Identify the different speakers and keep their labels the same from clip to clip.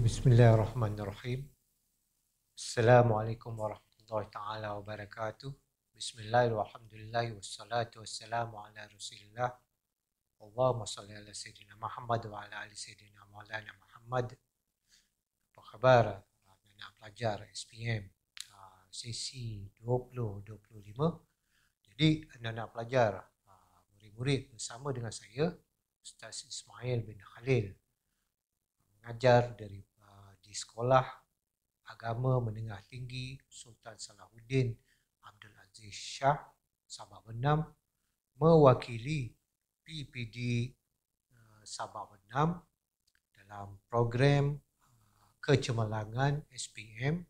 Speaker 1: Bismillahirrahmanirrahim. Assalamualaikum warahmatullahi taala wabarakatuh. Bismillahirrahmanirrahim. Wassalatu wassalamu ala Rasulillah. Allahumma salli ala Sayyidina Muhammad wa ala ali Sayyidina Maulana Muhammad. Apa khabar anak pelajar SPM sesi 2025? Jadi anak-anak pelajar, murid-murid bersama dengan saya Ustaz Ismail bin Khalil mengajar di Sekolah Agama Menengah Tinggi Sultan Salahuddin Abdul Aziz Shah Sabah Benam, mewakili PPD Sabah Benam dalam program kecemerlangan SPM,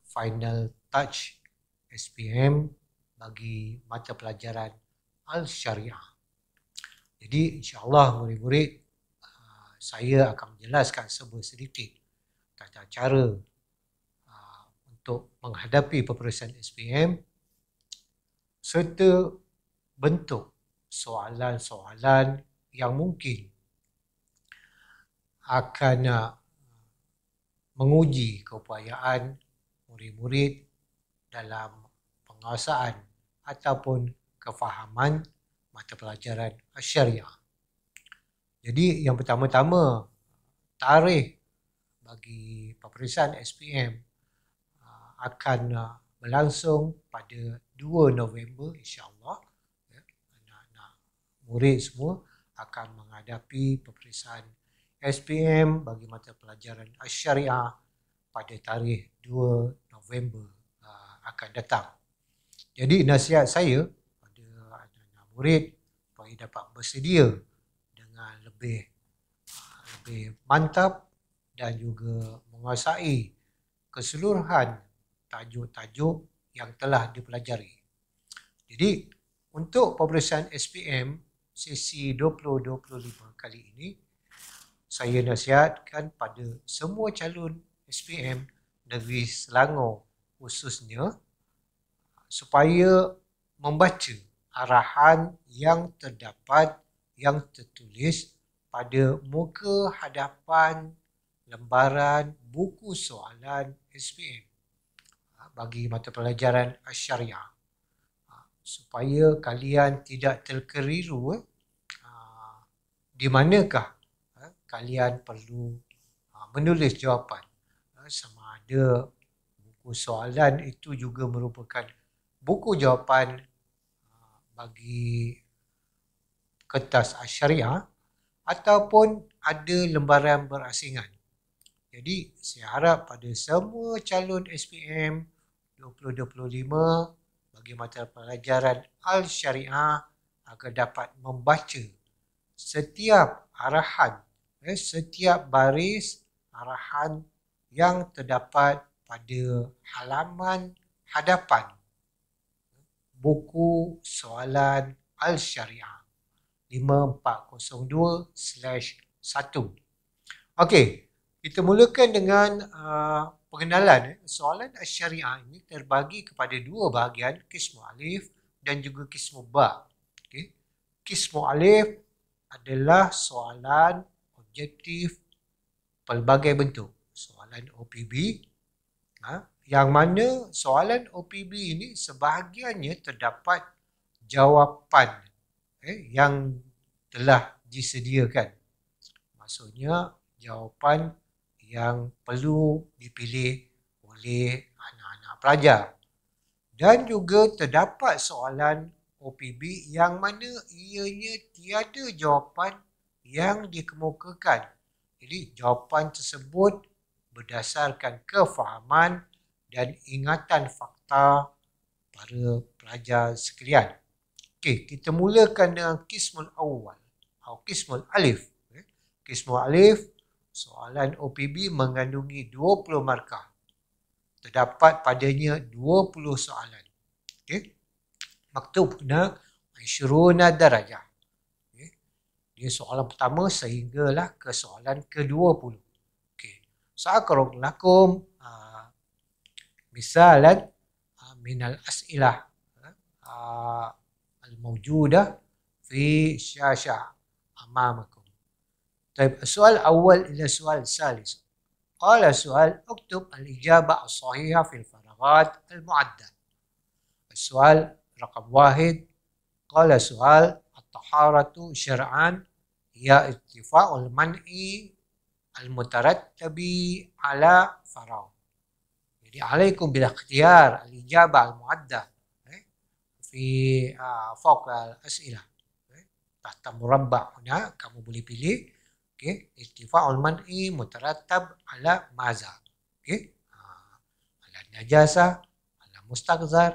Speaker 1: Final Touch SPM bagi mata pelajaran Al-Syariah. Jadi insya-Allah murid-murid, saya akan menjelaskan sedikit tata cara untuk menghadapi peperiksaan SPM serta bentuk soalan-soalan yang mungkin akan menguji keupayaan murid-murid dalam penguasaan ataupun kefahaman mata pelajaran Syariah. Jadi yang pertama-tama, tarikh bagi peperiksaan SPM akan berlangsung pada 2 November insya-Allah. Anak-anak murid semua akan menghadapi peperiksaan SPM bagi mata pelajaran Syariah pada tarikh 2 November akan datang. Jadi nasihat saya pada anak-anak murid supaya dapat bersedia dengan lebih mantap dan juga menguasai keseluruhan tajuk-tajuk yang telah dipelajari. Jadi untuk peperiksaan SPM sesi 2025 kali ini, saya nasihatkan pada semua calon SPM Negeri Selangor khususnya supaya membaca arahan yang terdapat, yang tertulis pada muka hadapan lembaran buku soalan SPM bagi mata pelajaran Syariah, supaya kalian tidak terkeliru di manakah kalian perlu menulis jawapan. Sama ada buku soalan itu juga merupakan buku jawapan bagi kertas Syariah ataupun ada lembaran berasingan. Jadi saya harap pada semua calon SPM 2025 bagi mata pelajaran Al-Syariah agar dapat membaca setiap arahan, setiap baris arahan yang terdapat pada halaman hadapan buku soalan Al-Syariah 5402/1. Okey, kita mulakan dengan pengenalan. Soalan Syariah ini terbagi kepada dua bahagian, Qismu Alif dan juga Qismu Ba. Okay. Qismu Alif adalah soalan objektif pelbagai bentuk, soalan OPB, yang mana soalan OPB ini sebahagiannya terdapat jawapan yang telah disediakan. Maksudnya jawapan yang perlu dipilih oleh anak-anak pelajar. Dan juga terdapat soalan OPB yang mana ianya tiada jawapan yang dikemukakan. Jadi jawapan tersebut berdasarkan kefahaman dan ingatan fakta para pelajar sekalian. Okey, kita mulakan dengan Qismul Awal atau Qismul Alif. Qismul Alif, soalan OPB mengandungi 20 markah. Terdapat padanya 20 soalan. Okey. Maktubna 20 darajah. Okey. Dia soalan pertama sehinggalah ke soalan ke-20. Okey. Sa'aqra'u lakum misalan minal as'ilah al-mawjudah fi syashah amamakum. طيب السؤال الأول إلى السؤال الثالث. قال السؤال اكتب الإجابة الصحيحة في الفراغات المعدة. السؤال رقم 1 قال السؤال الطهارة شرعا هي ارتفاع المنع المترتب على فراغ. Jadi عليكم بالاختيار الإجابة المعدة في فوق الأسئلة. تحت مربع هنا kamu boleh pilih ارتفاع المنع مترتب على ماذا؟ على النجاسة، على مستقذر،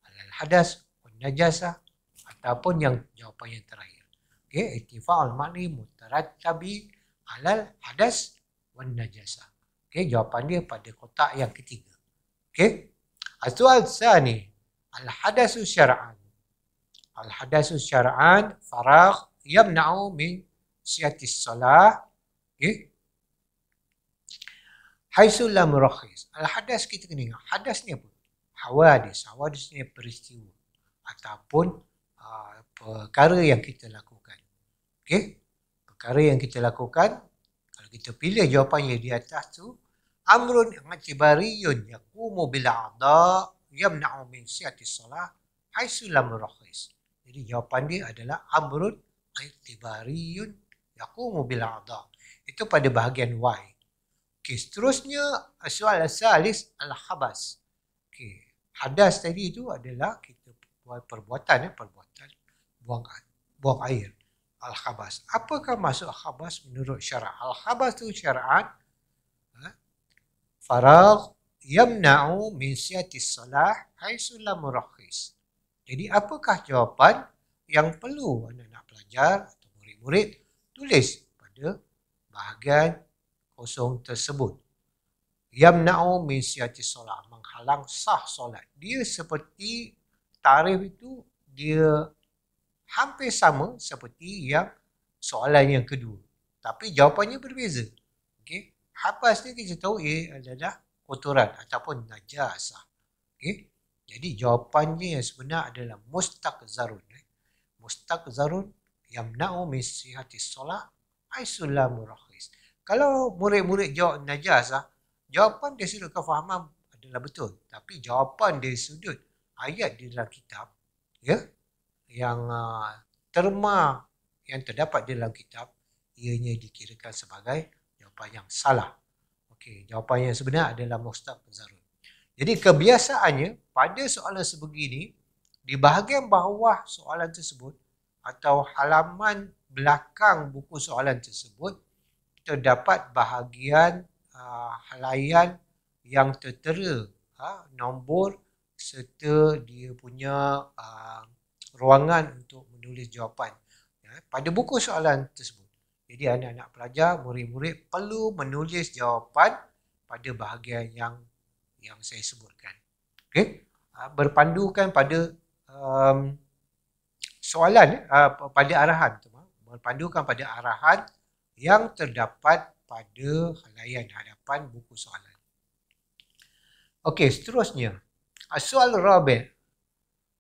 Speaker 1: على الحدث والنجاسة, ataupun yang jawapan yang terakhir. ارتفاع المنع مترتب على الحدث والنجاسة. Jawapan dia pada kotak yang ketiga. السؤال الثاني الحدث شرعا. الحدث شرعا فراغ يمنع من صحة الصلاة حيث لا مرخص. Al-hadas kita kena ingat. Hadas ni apa? Hawadis. Hawadis ni peristiwa ataupun perkara yang kita lakukan. Perkara yang kita lakukan, kalau kita pilih jawapannya di atas tu, amrun i'tibariyun yaqumu bil a'dha yamna'u min sihhatis salah haitsu lam murakhis. Jadi jawapan dia adalah amrun i'tibariyun yaqumu bil a'dha. Itu pada bahagian Y. Seterusnya soal salis al-khabas. Hadas tadi itu adalah kita buat perbuatan buang air. Al-khabas. Apakah maksud khabas menurut syara'? Al-khabas itu syara'an faragh yamna'u min siyatis salah haitsu la murakhis. Jadi apakah jawapan yang perlu anak-anak pelajar atau murid-murid tulis pada bahagian kosong tersebut? Yamna'u min siyatis salah, menghalang sah solat. Dia seperti tarikh itu dia hampir sama seperti yang soalan yang kedua, tapi jawapannya berbeza. Habas ni kita tahu adalah kotoran ataupun najasah. Jadi jawapannya yang sebenar adalah mustaqzarun. Mustaqzarun yamna'u min sihatis solah haitsu la murakhis. Kalau murid-murid jawab najasah, jawapan dari sudut kefahaman adalah betul, tapi jawapan dari sudut ayat di dalam kitab yang terma yang terdapat di dalam kitab, ianya dikirakan sebagai jawapan yang salah. Jawapan yang sebenar adalah mustaqzarun. Jadi kebiasaannya pada soalan sebegini, di bahagian bawah soalan tersebut atau halaman belakang buku soalan tersebut terdapat bahagian helaian yang tertera nombor serta dia punya ruangan untuk menulis jawapan pada buku soalan tersebut. Jadi anak-anak pelajar, murid-murid perlu menulis jawapan pada bahagian yang saya sebutkan. Berpandukan pada soalan, pada arahan. Berpandukan pada arahan yang terdapat pada helaian hadapan buku soalan. Seterusnya. Soal rabi'.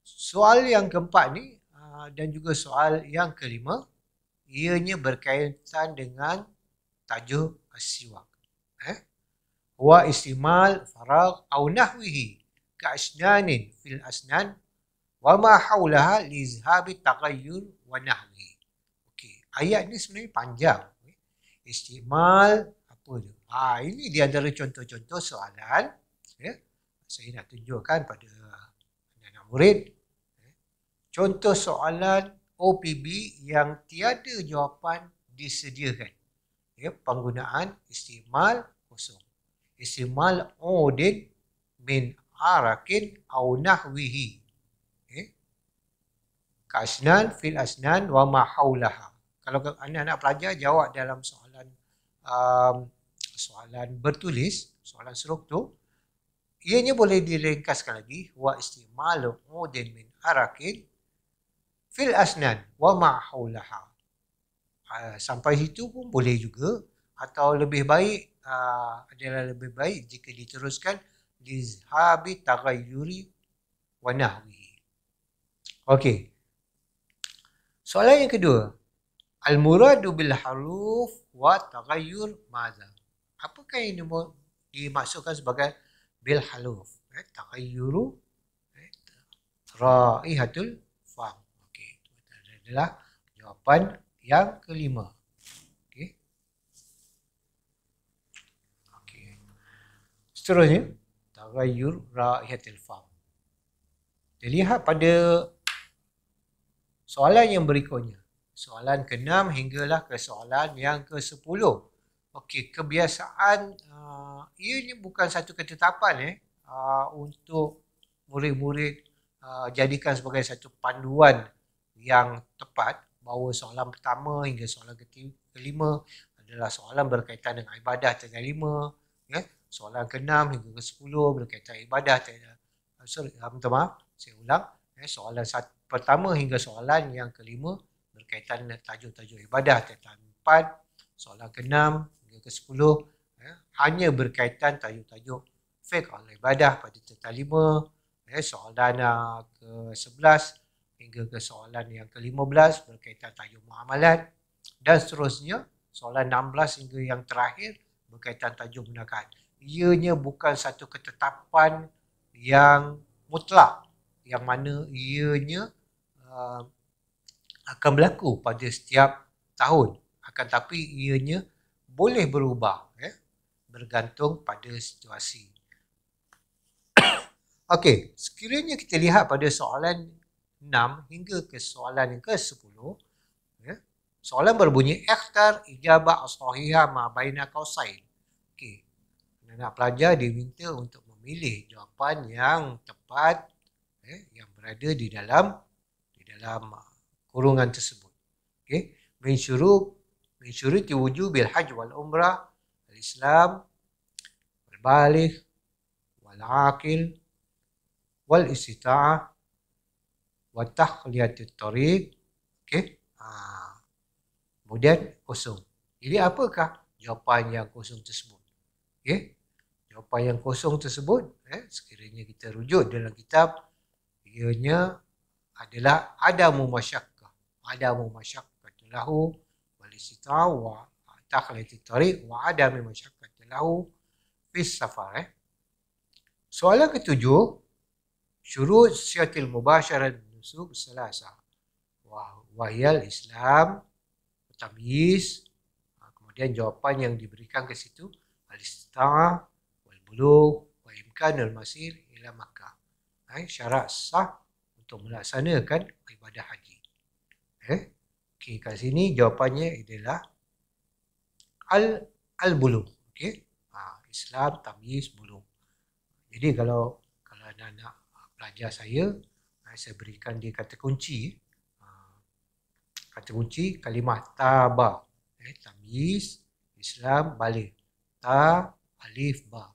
Speaker 1: Soal yang keempat ni dan juga soal yang kelima, ianya berkaitan dengan tajuk as-siwak. Wa istimal faragh au nahwihi ka asnanin fil asnan wa ma haulaha li izhabi taghayyur wa nahwihi. Ayat ni sebenarnya panjang. Istimal apa tu? Ini di antara contoh-contoh soalan. Saya nak tunjukkan pada anak-anak murid. Contoh soalan OPB yang tiada jawapan disediakan. Penggunaan istimal kosong. Istimal udin min arakin au nahwihi. Kasnan fil asnan wa ma haulaha. Kalau anak-anak pelajar jawab dalam soalan soalan bertulis, soalan struktur, ianya boleh diringkaskan lagi. Wa istimal udin min arakin fil asnan wa ma haulaha. Sampai situ pun boleh juga, atau lebih baik adalah lebih baik jika diteruskan lizhabi taghayyuri wa nahwi. Soalan yang kedua, al-muradu bil haruf wa taghayyur madza? Apakah yang dimaksudkan sebagai bil haluf. Taghayyuru raihatul fam. Okey, itu adalah jawapan yang kelima. Okey. Okey. Seterusnya, taghayyur raihatul fam. Kita lihat pada soalan yang berikutnya. Soalan ke-6 hinggalah ke soalan yang ke-10. Okey, kebiasaan ianya bukan satu ketetapan untuk murid-murid jadikan sebagai satu panduan yang tepat bahawa soalan pertama hingga soalan kelima adalah soalan berkaitan dengan ibadah tingkatan 5, soalan ke-6 hingga ke-10 berkaitan ibadah minta maaf, saya ulang, soalan pertama hingga soalan yang kelima berkaitan dengan tajuk-tajuk ibadah tingkatan 4, soalan ke-6 hingga ke-10 hanya berkaitan tajuk-tajuk fiqh al-ibadah pada tingkatan 5, soalan ke-11 hingga ke soalan yang ke-15 berkaitan tajuk muamalat, dan seterusnya soalan 16 hingga yang terakhir berkaitan tajuk munakat. Ianya bukan satu ketetapan yang mutlak yang mana ianya akan berlaku pada setiap tahun, akan tapi ianya boleh berubah bergantung pada situasi. Okey, sekiranya kita lihat pada soalan 6 hingga ke soalan yang ke-10, soalan berbunyi ikhtar ijabah as-sahihah ma baina qausain. Okey, anak pelajar diminta untuk memilih jawapan yang tepat yang berada di dalam kurungan tersebut. Okey, min syuruti wujubil hajj wal umrah al-islam wal baligh wal aqil wal istita'ah wa takhliyatut tariq. Okey, kemudian kosong. Jadi apakah jawapan yang kosong tersebut? Okey, jawapan yang kosong tersebut sekiranya kita rujuk dalam kitab, ianya adalah adamu masyaqqah lahu wal istita'ah wa takhliyatut tariq wa adami masyaqqah lahu fis safar. Soalan ketujuh, syurut syatil mubasyarat nusub selasa wahyal Islam tamyiz. Kemudian jawapan yang diberikan ke situ al-istita'ah wal bulugh wa imkanul masir ila Makkah. Syarat sah untuk melaksanakan ibadah haji. Okey, kat sini jawapannya adalah al-bulugh. Okey, Islam tamyiz bulugh. Jadi kalau anak-anak pelajar saya berikan dia kata kunci, kalimah taba, tamyiz, Islam, balik, ta, alif, ba,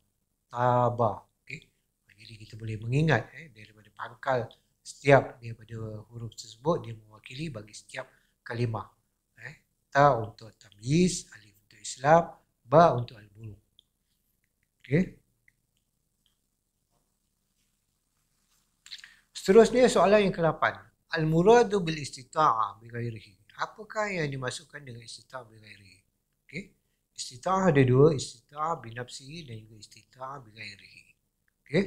Speaker 1: taba. Okay. Jadi kita boleh mengingat daripada pangkal setiap daripada huruf tersebut dia mewakili bagi setiap kalimah. Ta untuk tamyiz, alif untuk Islam, ba untuk al-bulugh. Okey. Seterusnya soalan yang ke-8. Al-muradu bil istita'ah bi ghairihi. Apakah yang dimasukkan dengan istita'ah bi ghairihi? Okey. Istita'ah ada dua, istita'ah bi nafsihi dan juga istita'ah bi ghairihi. Okey.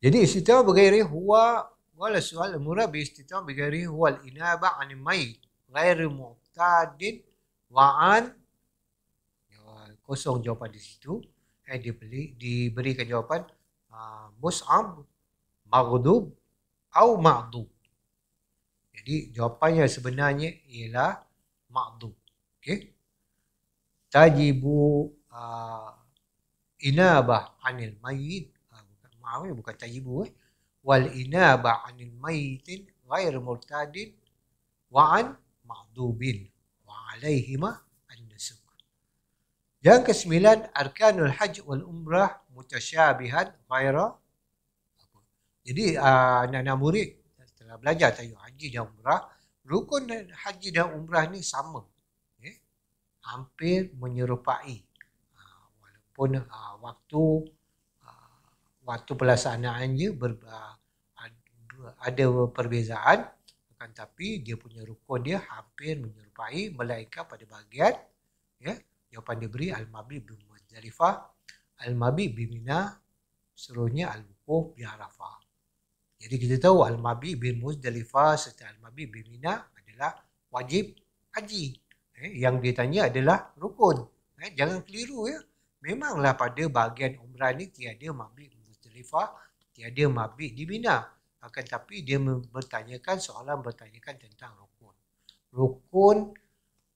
Speaker 1: Jadi istita'ah bi ghairihi huwa wala soal al-murad bi istita'ah bi ghairihi huwa al-inaba 'anil mayt ghairi mu'tadin wa an, kosong jawapan di situ. Diberikan jawapan mus'ab, maghdub atau ma'dub. Jadi jawapannya sebenarnya ialah ma'dub. Okey. Tajibu inabah anil mayyit, bukan tajibu wal inabah anil mayyitin ghair murtadin wa an ma'dubin wa alaihima an-nusuk. Yang ke-9, arkanul hajj wal umrah mutasyabihan ghaira. Jadi anak-anak murid telah belajar tajuk haji dan umrah. Rukun haji dan umrah ni sama. Hampir menyerupai. Walaupun waktu pelaksanaannya ada perbezaan, akan tapi dia punya rukun dia hampir menyerupai, melainkan pada bahagian Jawapan dia beri al-mabit bi Muzdalifah, al-mabit bi Mina, seterusnya al-wukuf bi Arafah. Jadi kita tahu al-mabit bi Muzdalifah serta al-mabit bi Mina adalah wajib haji. Yang dia tanya adalah rukun. Jangan keliru ya. Memanglah pada bahagian umrah ni tiada mabit Muzdalifah, tiada mabit di Mina. Akan tapi dia soalan bertanyakan tentang rukun. Rukun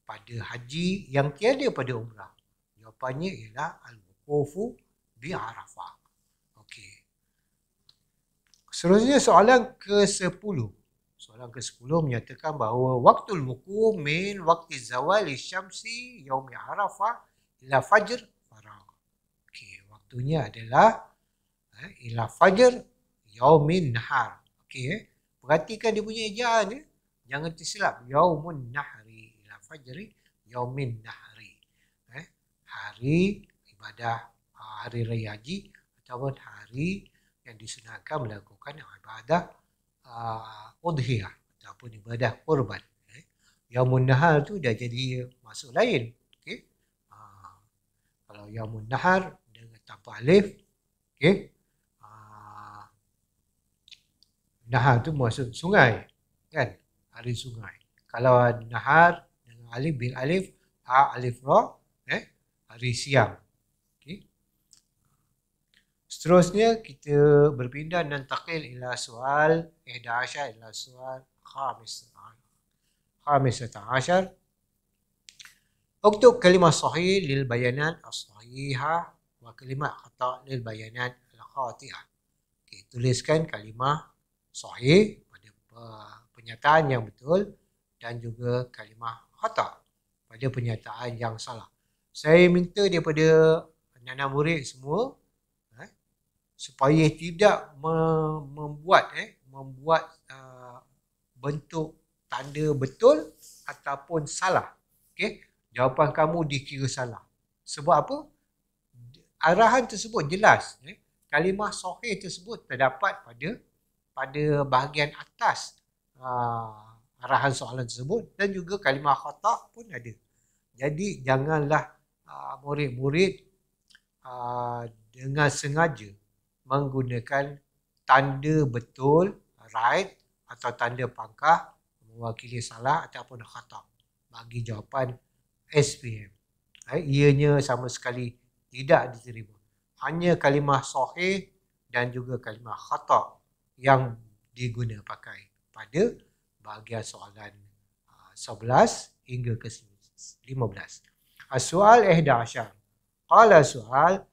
Speaker 1: pada haji yang tiada pada umrah. Jawapannya ialah al-wuqufu bi Arafah. Okey. Seterusnya soalan ke-10. Soalan ke-10 menyatakan bahawa waktu wukuf min waktu zawali syamsi yaumi Arafah ila fajr faragh. Okey, waktunya adalah ila fajr yaumin nahar. Okey, perhatikan dia punya ejaan ya. Jangan tersilap. Yaumun nahri ila fajri yaumin nahri. Hari ibadah hari raya haji ataupun hari yang disunatkan melakukan ibadah udhiyah ataupun ibadah kurban. Yaumun nahar tu dah jadi masuk lain. Okey. Kalau yaumun nahar dengan tanpa alif, okey. Nahar tu maksud sungai, kan? Hari sungai. Kalau nahar dengan alif bil alif, ha alif ra, hari siang. Okey. Seterusnya kita berpindah nantaqil ila soal 11 ila soal 15. Uktub kalimah sahih lil bayanat as-sahihah wa kalimah khata' lil bayanat al-khati'ah. Okey, tuliskan kalimah sahih pada penyataan yang betul dan juga kalimah khata' pada penyataan yang salah. Saya minta daripada anak-anak murid semua supaya tidak membuat bentuk tanda betul ataupun salah. Okey, jawapan kamu dikira salah. Sebab apa? Arahan tersebut jelas. Kalimah sahih tersebut terdapat pada bahagian atas arahan soalan tersebut dan juga kalimah khata' pun ada. Jadi janganlah murid-murid dengan sengaja menggunakan tanda betul, right, atau tanda pangkah mewakili salah ataupun khata' bagi jawapan SPM. Ianya sama sekali tidak diterima. Hanya kalimah sahih dan juga kalimah khata' yang diguna pakai pada bahagian soalan 11 hingga ke 15. As-soal 11. Qala soal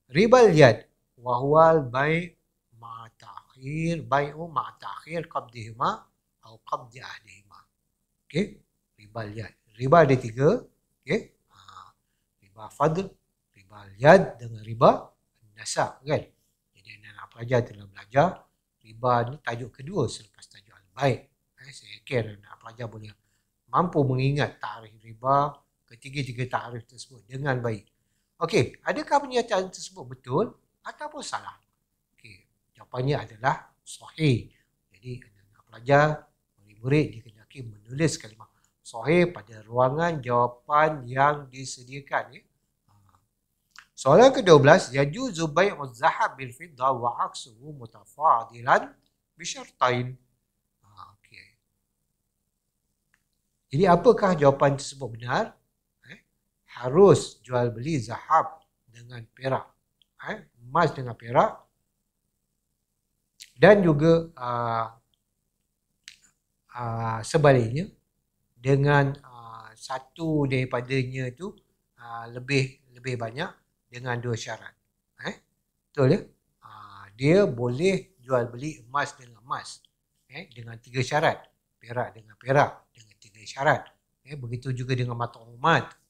Speaker 1: ribal yad wa huwa al-bai' ma'a ta'khir bai'u ma'a ta'khir qabdihima atau qabdi ahdihima. Okey, ribal yad. Riba ada 3, okey. Riba fadl, riba yad dengan riba nasab, kan? Jadi anak pelajar telah belajar riba ni tajuk kedua selepas tajuk al-bai'. Saya yakin anak pelajar boleh mampu mengingat takrif riba ketiga-tiga takrif tersebut dengan baik. Okey, adakah pernyataan tersebut betul ataupun salah? Okey, jawapannya adalah sahih. Jadi anak pelajar, murid-murid dikehendaki menulis kalimah sahih pada ruangan jawapan yang disediakan. Soalan ke-12, yajuzu bai'u zahab bil fiddah wa aksuhu mutafadilan bi syartain. Okey. Jadi apakah jawapan tersebut benar? Harus jual beli zahab dengan perak, emas dengan perak, dan juga sebaliknya dengan satu daripadanya itu lebih banyak dengan 2 syarat. Betul ya? Dia boleh jual beli emas dengan emas dengan 3 syarat, perak dengan perak dengan 3 syarat. Begitu juga dengan mat'umat,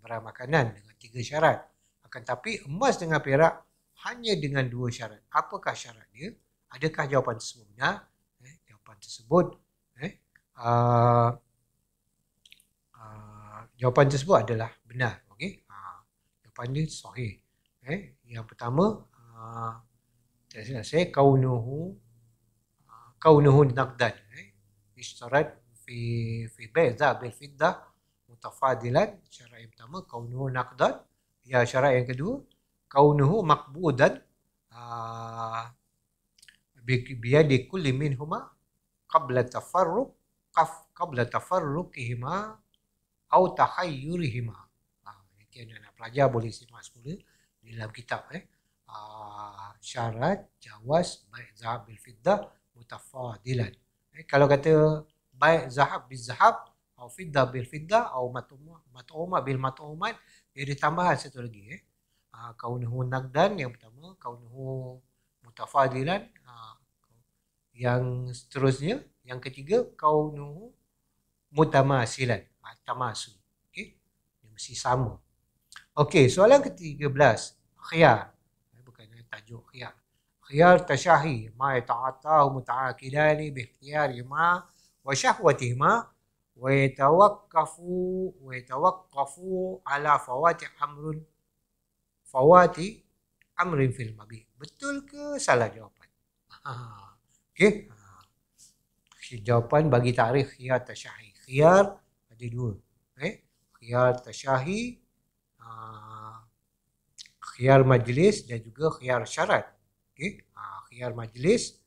Speaker 1: barang makanan dengan 3 syarat. Akan tapi emas dengan perak hanya dengan 2 syarat. Apakah syarat dia? Adakah jawapan tersebut benar? Jawapan tersebut jawapan tersebut adalah benar. Okey. Jawapan dia sahih. Yang pertama, saya kaunuhu naqdan. Ishtarat fi bai' dhahab bil fiddah mutafadilan. Syarat yang pertama kaunuhu naqdan. Ya, syarat yang kedua kaunuhu maqbudan biyadi kulli minhuma qabla tafarruqihima au takhayyurihima. Nanti anak pelajar boleh simak semula di dalam kitab syarat jawaz bai' zahab bil fiddah mutafadilan. Kalau kata bai' zahab bil zahab atau fiddah bil fiddah atau mat'umah bil mat'umat, dia ada tambahan satu lagi. Kaunuhu naqdan yang pertama, kaunuhu mutafadilan yang seterusnya, yang ketiga kaunuhu mutamasilan, tamasul. Okey, dia mesti sama. Okey, soalan ke-13, khiyar. Bukan tajuk khiyar. Khiyar tasyahi ma yata'atahu muta'akidani bi ikhtiyarihima wa syahwatihima wa yatawaqqafu ala fawati amrin fil mabih. Betul ke salah jawapan? Okey. Jawapan bagi tarikh khiyar tasyahi. Khiyar ada dua. Khiyar tasyahi, khiyar majlis dan juga khiyar syarat. Okey. Khiyar majlis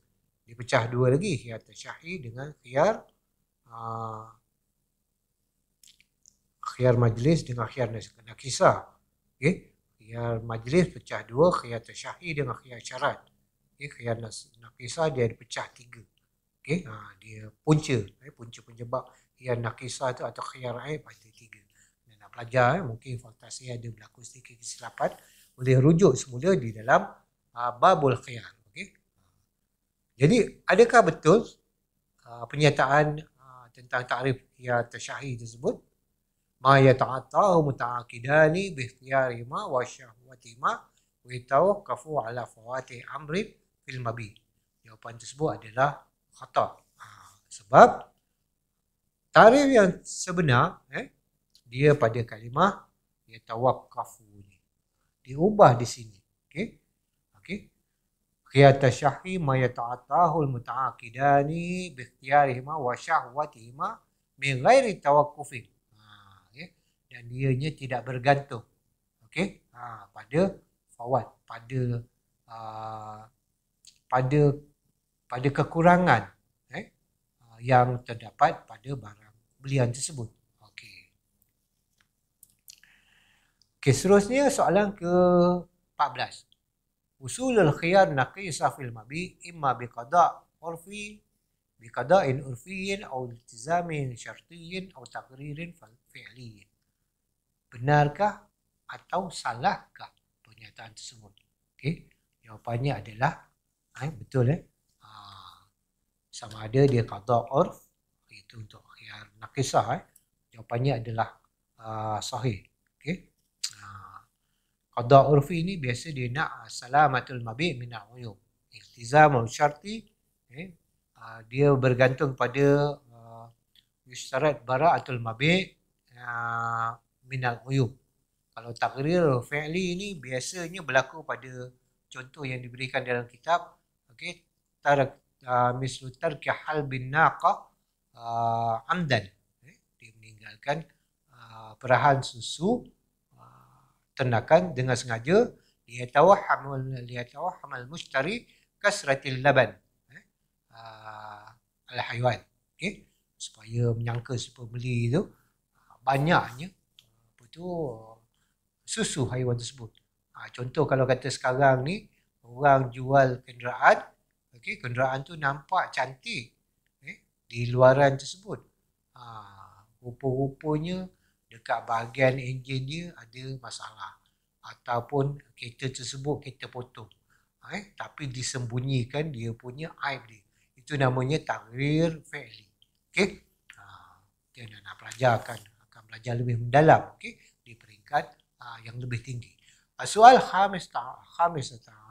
Speaker 1: dipecah dua lagi, khiyar tasyahi dengan khiyar majlis dengan khiyar nakisah. Okey. Khiyar majlis pecah dua, khiyar tasyahi dengan khiyar syarat. Okey, khiyar nakisah dia dipecah tiga. Okey, dia punca penyebab khiyar nakisah tu atau khiyar aib ada tiga. Dan nak pelajar mungkin fantasi ada berlaku sedikit kesilapan, boleh rujuk semula di dalam babul khiyar. Okey. Jadi adakah betul pernyataan tentang takrif khiyar tasyahi tersebut? Ma yata'atahu muta'akidani bi ikhtiyarihima wa syahwatima wa yatawaqqafu ala fawati amrin fil mabih. Jawapan tersebut adalah khata. Sebab tarikh yang sebenar dia pada kalimah yatawaqqafu ni. Diubah di sini. Okey. Okey. Khiyar tasyahi ma yata'atahu al-muta'akidani bi ikhtiyarihima wa syahwatihima min ghairi tawaqqufin. Dan dianya tidak bergantung, okey, pada fawat, pada kekurangan yang terdapat pada barang belian tersebut. Okey. Okey, seterusnya soalan ke-14. Usulul khiyar naqisah fil mabi imma biqada'in urfiyyin aw iltizamin syartiyyin aw taqririn fi'liyyin. Benarkah atau salahkah pernyataan tersebut? Okey, jawapannya adalah betul. Sama ada dia qada' urf, itu untuk khiyar naqisah. Jawapannya adalah sahih. Okey. Qada' urfi ini biasa dia nak salamatul mabi' min al-uyub. Iltizamul syarti, dia bergantung pada yushtarat bara'atul mabi' minal uyub. Kalau takrir fi'li ni biasanya berlaku pada contoh yang diberikan dalam kitab. Okey, mislu tarki halbin naqa amdan. Dia meninggalkan perahan susu ternakan dengan sengaja. Liyatawahhamal mushtari kasratil laban al-haywan. Okey, supaya menyangka si pembeli tu banyaknya susu haiwan tersebut. Contoh kalau kata sekarang ni orang jual kenderaan, okey, kenderaan tu nampak cantik di luaran tersebut. Rupa-rupanya dekat bahagian enjin dia ada masalah ataupun kereta tersebut kereta potong. Tapi disembunyikan dia punya aib dia. Itu namanya takrir fi'li. Okey. Dia nak pelajar akan belajar lebih mendalam, okey, di peringkat yang lebih tinggi. Soal khamis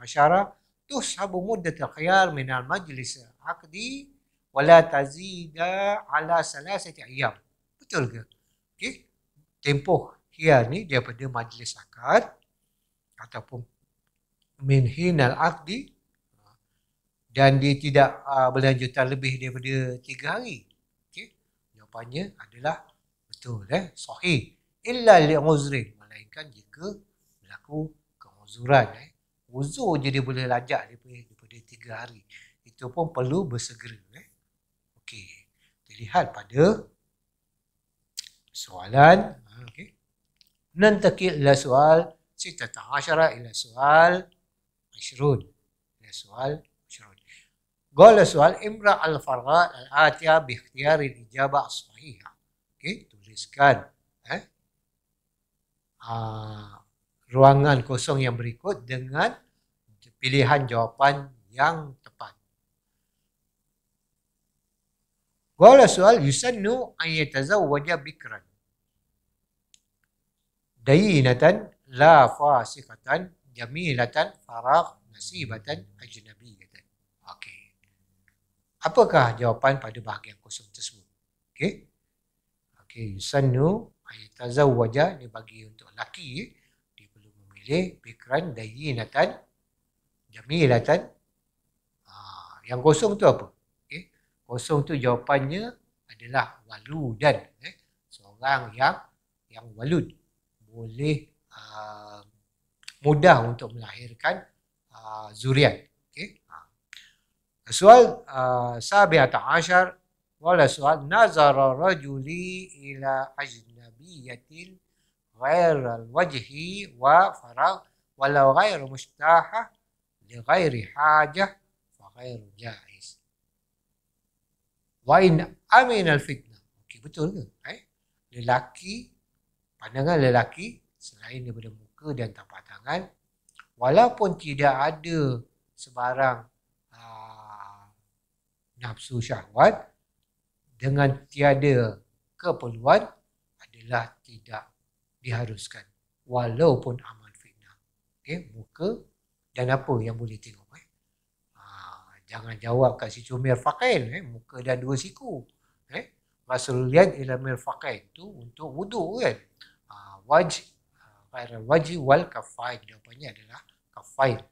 Speaker 1: asyara, tushabu muddat al-khiyar min al-majlis aqdi wa la tazida ala salasati ayyam. Betul ke? Okey. Tempoh khiyar ni daripada majlis akad ataupun min hinal aqdi, dan dia tidak berlanjutan lebih daripada 3 hari. Okey. Jawapannya adalah Betul sahih. Illa li'uzrin, melainkan jika berlaku keuzuran uzur je dia boleh lajak daripada 3 hari. Itu pun perlu bersegera Okey. Kita lihat pada soalan okey. Nantakil ila soal 16 ila soal 20. Ila soal 20. Qala soal imra al-farghat al-atiya bi ikhtiyari al-ijabah as-sahihah. Okey, tuliskan ruangan kosong yang berikut dengan pilihan jawapan yang tepat. Qala soal yusannu an yatazawwaja bikran dayinatan la fasikatan jamilatan faragh nasibatan ajnabiyatan. Okey. Apakah jawapan pada bahagian kosong tersebut? Okey. Okey, yusannu ayatazawwaja ni bagi untuk lelaki, dia perlu memilih bikran dayinatan jamilatan. Yang kosong tu apa? Okey. Kosong tu jawapannya adalah waludan, seorang yang walud, boleh mudah untuk melahirkan zuriat. Okey. Soal 17 wala soal nazara rajuli ila ajnabiyatin ghair al-wajhi wa faragh walau ghair mustaha li ghairi hajah fa ghair jaiz. Wa in amin al-fitnah. Okey, betul ke? Lelaki, pandangan lelaki selain daripada muka dan tapak tangan, walaupun tidak ada sebarang nafsu syahwat, dengan tiada keperluan adalah tidak diharuskan walaupun aman fitnah. Okey, muka dan apa yang boleh tengok. Jangan jawab kat situ mirfaqain, muka dan 2 siku. Rasulullah ila mirfaqain tu untuk wuduk kan. Ghairul wajhi wal kaffain, jawapannya adalah kaffain.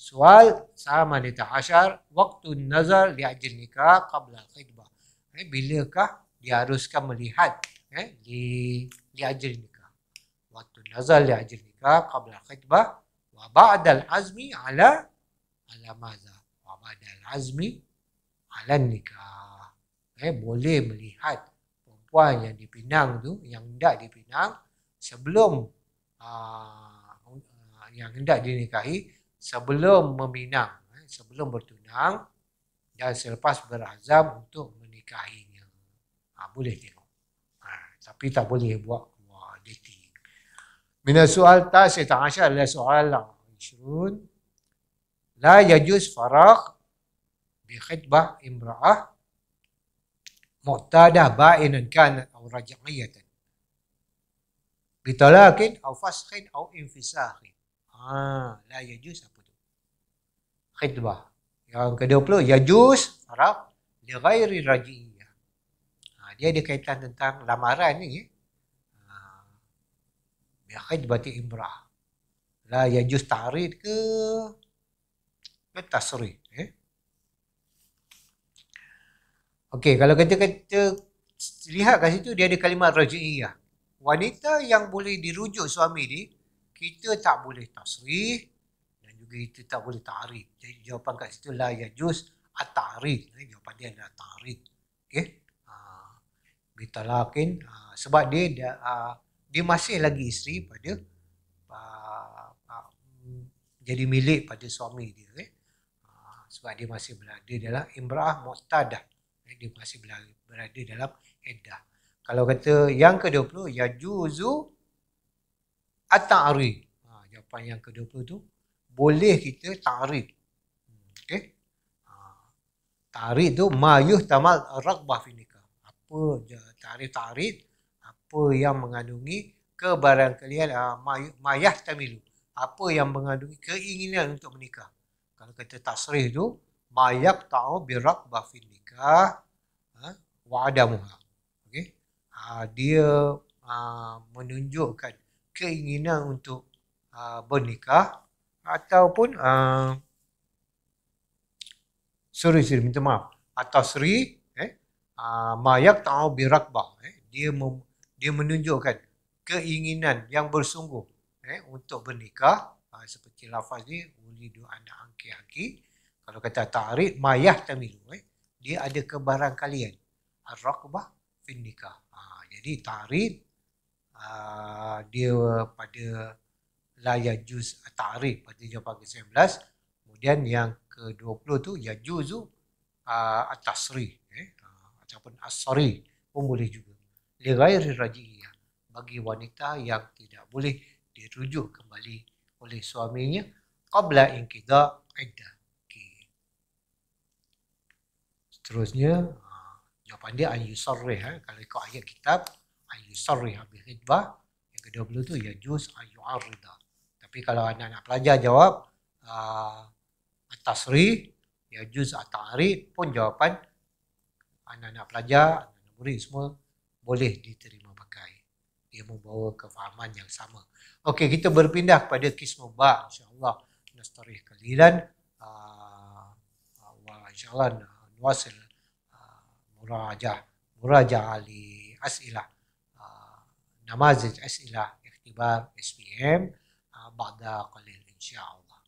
Speaker 1: Soal 18 waktu nazar li ajil nikah qabla al-khitbah. Bilakah diharuskan melihat li ajil nikah? Waktu nazar li ajil nikah qabla al-khitbah wa ba'da al-azmi ala maza? Wa ba'da al-azmi ala nikah. Boleh melihat perempuan yang dipinang tu, yang hendak dipinang sebelum yang hendak dinikahi, sebelum meminang, sebelum bertunang dan selepas berazam untuk menikahinya. Boleh tengok. Tapi tak boleh buat dating. Mina soal 19 ila soal 20. La yajuz faragh bi khitbah imra'ah mu'tadah ba'inan kanat aw raj'iyatan bitalakin aw faskhin aw infisakhin. La yajuz apa tu? Khitbah. Yang ke-20 yajuz faragh li ghairi raj'iyah. Dia ada kaitan tentang lamaran ni. Bi khitbati imra'ah. La yajuz ta'rid ke tasrih. Okey, kalau kita lihat kat situ dia ada kalimat raj'iyah. Wanita yang boleh dirujuk suami dia, kita tak boleh tasrih dan juga kita tak boleh ta'rid. Jadi jawapan kat situ la yajuz at-ta'rid. Jawapan dia adalah ta'rid. Okey. Bitalakin sebab dia masih lagi isteri pada jadi milik pada suami dia. Sebab dia masih berada dalam imra'ah mu'tadah. Dia masih berada dalam iddah. Kalau kata yang ke-20 yajuzu at-ta'rid. Jawapan yang ke-20 tu boleh kita ta'rid. Okey. Ta'rid tu ma yuhtamal raghbah fi nikah. Apa ta'rid apa yang mengandungi kebarangkalian ma yahtamilu. Apa yang mengandungi keinginan untuk menikah. Kalau kata tasrih tu ma yaqta'u bi raghbah fi nikah wa adamuha. Okey. Dia menunjukkan keinginan untuk bernikah ataupun minta maaf. At-tasrih ma yaqta'u bi raghbah. dia menunjukkan keinginan yang bersungguh untuk bernikah. Seperti lafaz ni, uridu anak angki-angki. Kalau kata ta'rid, mayah tamilu. Dia ada kebarangkalian. Ar-raqbah fin nikah. Jadi ta'rid, dia pada la yajuz ta'rid pada jawapan ke-19. Kemudian yang ke-20 tu yajuzu at-tasrih ataupun as-sarih pun boleh juga. Li ghairi raj'iyah, bagi wanita yang tidak boleh dirujuk kembali oleh suaminya qabla inqida' iddah. Okay. Seterusnya jawapan dia an yusarrih. Kalau ikut ayat kitab, an yusarrih bil khitbah. Yang ke-20 tu yajuz an yu'arrida. Tapi kalau anak-anak pelajar jawab at-tasrih, yajuz at-ta'rid, pun jawapan anak-anak pelajar, anak-anak murid semua boleh diterima pakai. Dia membawa kefahaman yang sama. Okey, kita berpindah kepada qismu ba, insya-Allah nastarih qalilan wa insya-Allah nuwasil muraja'ah li as'ilah namazij as'ilah ikhtibar SPM ba'da qalil insya-Allah.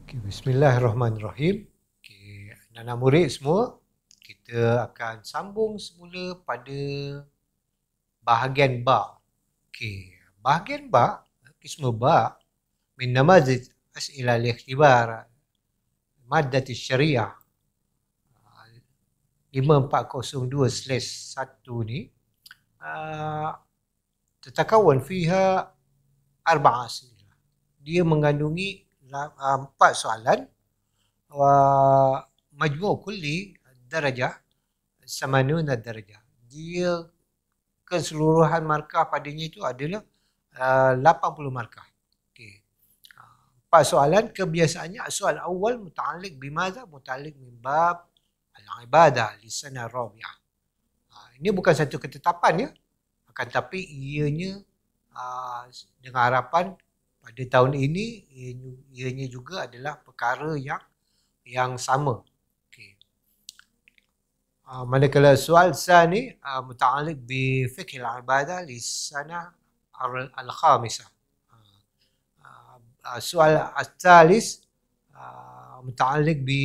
Speaker 1: Okay, bismillahirrahmanirrahim. Okay, anak-anak murid semua, kita akan sambung semula pada bahagian ba. Okey, bahagian ba, qismu ba min namazij as'ilah al-ikhtibar maddat syariah 5402/1 ni tatakawan fiha 4 as'ilah. Dia mengandungi 4 soalan wa majmu' kulli darajah 80 darajah. Dia keseluruhan markah padanya itu adalah 80 markah. Okey. 4 soalan, kebiasaannya soal awal muta'alliq bimadza, muta'alliq min bab al-ibadah li sanah rabi'ah. Ini bukan satu ketetapan ya, akan tapi ianya dengan harapan pada tahun ini ianya juga adalah perkara yang sama. Okey. Manakala soal sani muta'alliq bi fiqh al-ibadah li sanah al-khamisah. Soal al-thalis muta'alliq bi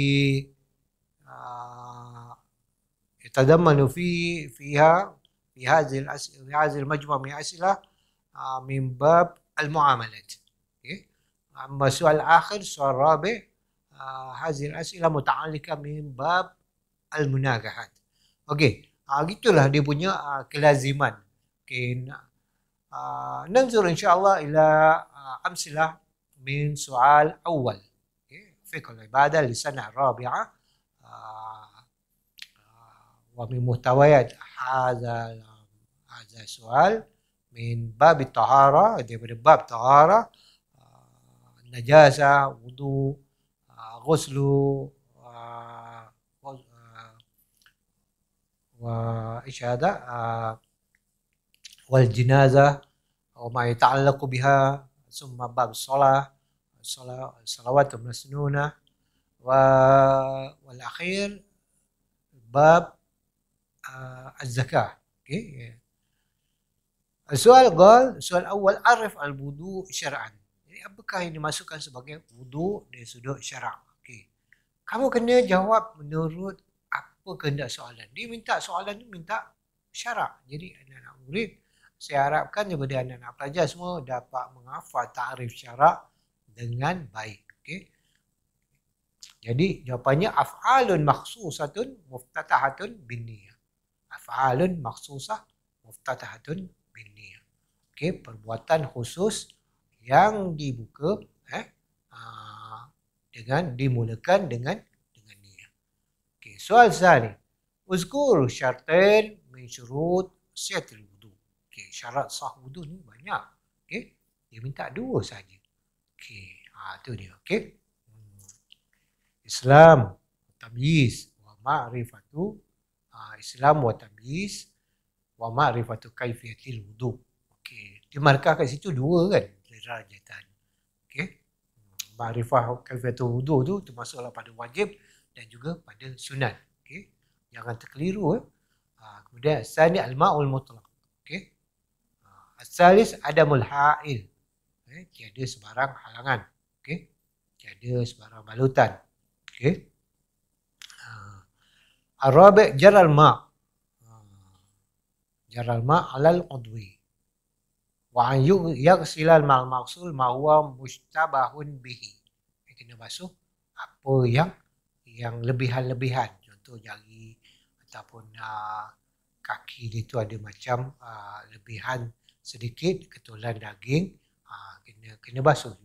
Speaker 1: يتضمن فيها في هذه المجموعة من الأسئلة من باب المعاملات. أما السؤال الآخر السؤال الرابع هذه الأسئلة متعلقة من باب المناقحات. Okey, gitulah dia punya kelaziman. Okey, ننظر إن شاء الله إلى أمثلة من سؤال أول. فقه العبادة للسنة الرابعة ومن محتويات هذا السؤال من باب الطهارة، daripada bab طهارة najasa, wudu, ghuslu وإيش هذا والجنازة وما يتعلق بها، ثم باب الصلوات المسنونة والأخير باب الزكاة. Okay. Soal awal arif al-wudu syar'an. Jadi apakah yang dimasukkan sebagai wudu dari sudut syarak? Okay. Kamu kena jawab menurut apa kehendak soalan. Dia minta soalan ni minta syarak. Jadi anak-anak murid, saya harapkan daripada anak-anak pelajar semua dapat menghafal ta'rif syarak dengan baik. Okay. Jadi jawapannya af'alun makhsusatun muftatahatun bin niyah. Af'alun makhsusah muftatahatun bin niyah. Okey, perbuatan khusus yang dibuka dengan dimulakan dengan niyah. Okey, soal sani. Uzkur syartain min syurut sihatil wudu. Okey, syarat sah wudu ni banyak. Okey, dia minta 2 saja. Okey, tu dia. Okey. Islam, tamyiz wa ma'rifatu Islam wa tamyiz wa ma'rifatu kaifiyatil wudu. Okey, dia markah kat situ 2 kan, derajatan. Okey. Ma'rifah kaifiyatul wudu tu termasuklah pada wajib dan juga pada sunat. Okey. Jangan terkeliru Kemudian sani al-ma'ul mutlaq. Okey. Asalis adamul ha'il. Tiada sebarang halangan. Okey. Tiada sebarang balutan. Okey. Arabi' jaral ma'. Jaral ma' alal udwi. Wa an yaghsilal ma'al maqsul ma huwa mustabahun bihi. Kena basuh apa yang lebihan-lebihan. Contoh jari ataupun kaki dia tu ada macam lebihan sedikit, ketulan daging, kena basuh.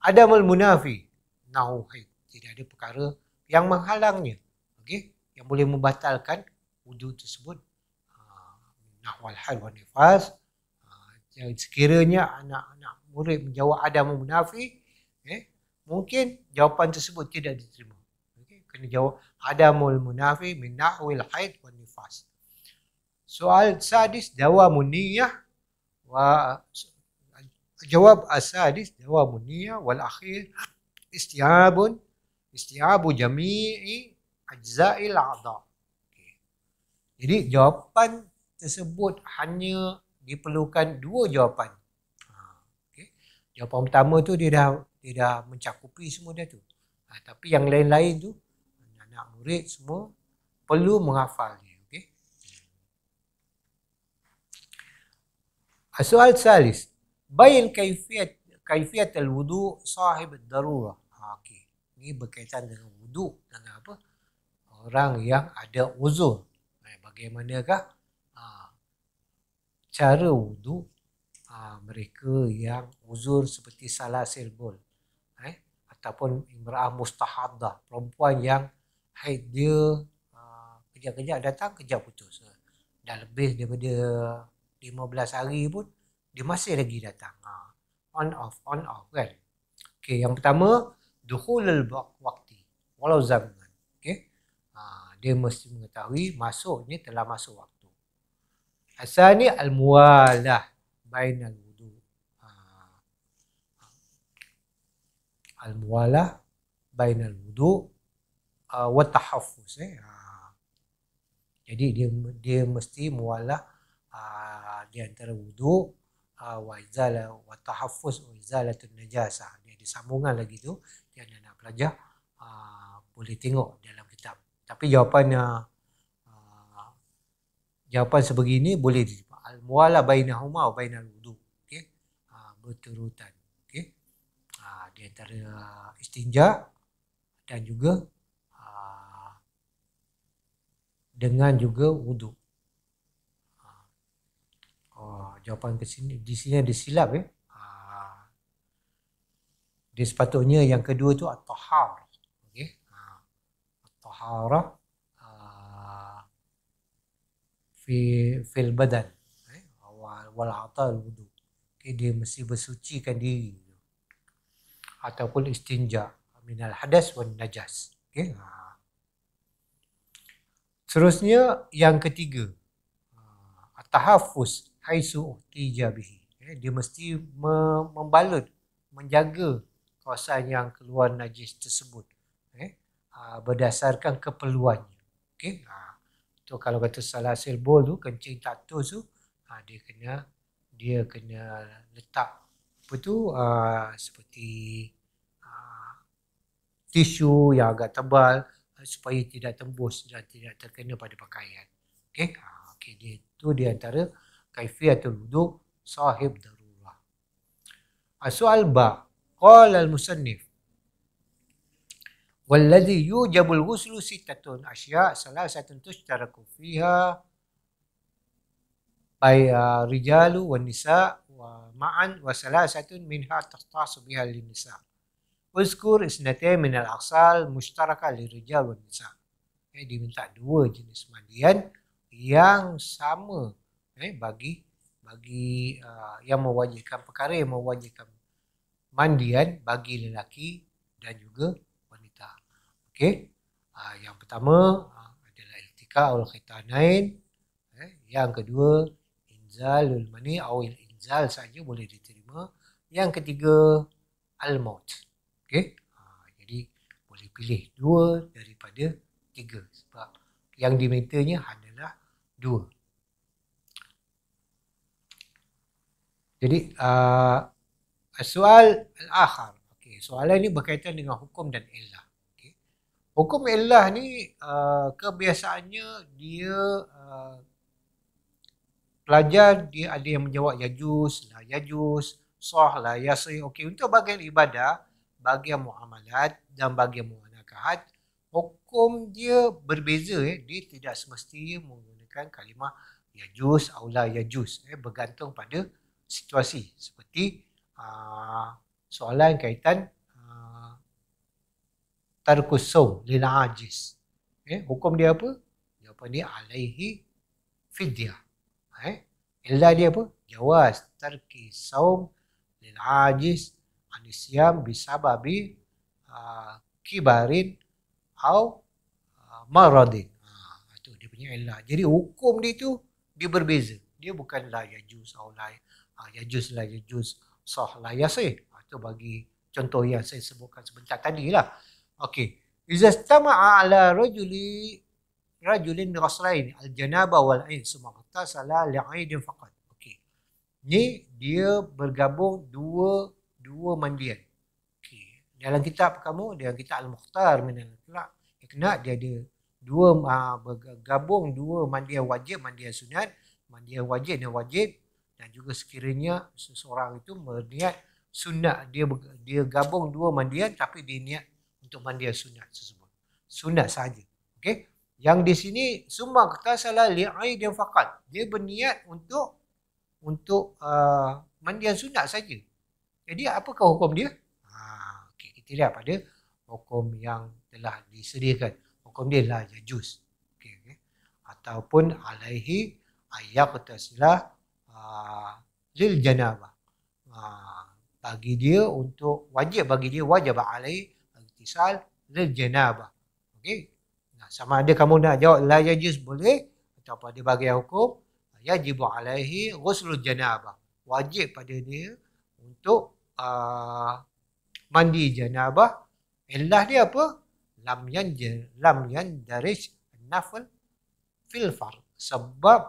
Speaker 1: Adamul munafi, nahu haid, tidak ada perkara yang menghalangnya, okey, yang boleh membatalkan wudu tersebut. Nahwal haid wa nifas, sekiranya anak-anak murid menjawab adamul munafi, mungkin jawapan tersebut tidak diterima. Okay? Kena jawab adamul munafi min nahwil haid wa nifas. Soal sadis dawamun niyah wa jawab asadis dawamun niyah wal akhir isti'abu jami'i ajza'il a'dha. Okay. Jadi jawapan tersebut hanya diperlukan dua jawapan. Okay. Jawapan pertama tu dia dah mencakupi semua dah tu. Tapi yang lain-lain tu anak murid semua perlu menghafal dia. Okay. Soal salis, bayan kaifiyat al-wudu sahib ad-darurah. Okey. Ini berkaitan dengan wudu dengan apa? Orang yang ada uzur. Bagaimanakah cara wudu mereka yang uzur seperti salasil bol, ataupun imra'ah mustahadah, perempuan yang haid dia kejap-kejap datang, kejap putus. Dah lebih daripada 15 hari pun dia masih lagi datang. On off kan. Okey, yang pertama dukhulul waqti walau zaman. Okey. Dia mesti mengetahui masuknya telah masuk waktu. Asani al-muwalah bainal wudu. Al-muwalah bainal wudu wa tahaffuz. Jadi dia mesti muwalah di antara wudu wa izalah wa tahaffuz wa izalatun najasah. Dia ada sambungan lagi tu yang nak belajar boleh tengok dalam kitab. Tapi jawapan sebegini boleh diterima. Al-muwalah bainahuma wa bainal wudu. Okey. Berterutan. Okey. Di antara istinja dan juga dengan juga wudu. Jawapan ke sini, di sini ada silap dia sepatutnya yang kedua tu at-tahar. Okey. At-taharah fil badan wal atal wudu. Okay, dia mesti bersucikan diri ataupun istinja minal hadas wan najas. Okay. Seterusnya yang ketiga at-tahaffuz haisu uhtija bihi. Dia mesti membalut, menjaga kawasan yang keluar najis tersebut berdasarkan keperluannya. Okey. Tu kalau kata salasil bol tu, kencing tak tus tu, dia kena letak apa tu seperti tisu yang agak tebal supaya tidak tembus dan tidak terkena pada pakaian. Okey. Okey, dia tu di antara kaifiyatul wudu sahib darurah. Soal ba, qala al-musannif والذي يوجب الغسل ستة أشياء ثلاثة تشترك فيها الرجال والنساء معا وثلاثة منها تختص بها للنساء. اذكر اثنتين من الأغسال مشتركة للرجال والنساء. Diminta dua jenis mandian yang sama bagi yang mewajibkan perkara yang mewajibkan mandian bagi lelaki dan juga wanita. Okey. Yang pertama adalah iltiqa'ul khitanain. Yang kedua inzalul mani atau inzal saja boleh diterima. Yang ketiga al-maut. Okey. Jadi boleh pilih dua daripada tiga sebab yang dimintanya hanyalah dua. Jadi soal al-akhar. Okey, soalan ni berkaitan dengan hukum dan illah. Okey. Hukum illah ni kebiasaannya dia pelajar dia ada yang menjawab yajuz, la yajuz, sah, la yasih. Okey, untuk bahagian ibadah, bahagian muamalat dan bahagian muanakahat, hukum dia berbeza. Dia tidak semestinya menggunakan kalimah yajuz atau la yajuz. Bergantung pada situasi. Seperti soalan kaitan tarkus saum lil ajiz. Hukum dia apa? Jawapan dia alaihi fidyah. Illah dia apa? Jawaz tarki saum lil ajiz anisyam bisababi kibarin atau maradin. Itu dia punya illah. Jadi hukum dia tu dia berbeza. Dia bukan la yajuz atau la yajuz la yajuz sah la yasih. Itu bagi contoh yang saya sebutkan sebentar tadi lah. Okey. Iza istama'a ala rajulin ghasrain al-janaba wal ain summa ghtasala li'aidin faqat. Okey. Ni dia bergabung dua mandian. Okey. Dalam kitab kamu, dalam kitab Al-Mukhtar min al-Akhlaq, kena dia ada bergabung dua mandian wajib, mandian sunat, mandian wajib dan wajib, dan juga sekiranya seseorang itu berniat sunat, dia gabung dua mandian tapi dia niat untuk mandian sunat tersebut. Sunat saja. Okey. Yang di sini summa qtasala li'aid yang faqat. Dia berniat untuk mandian sunat saja. Jadi apakah hukum dia? Okey, kita lihat pada hukum yang telah disediakan. Hukum dia la yajuz. Okey. Ataupun alaihi ayyaqtasila lil janabah. Bagi dia untuk wajib alaihi al-ittisal lil janabah. Okey. Sama ada kamu nak jawab la yajuz boleh, atau pada bahagian hukum yajibu alaihi ghuslul janabah. Wajib pada dia untuk mandi janabah. Illah dia apa? Lam yandarij nafl fil fard. Sebab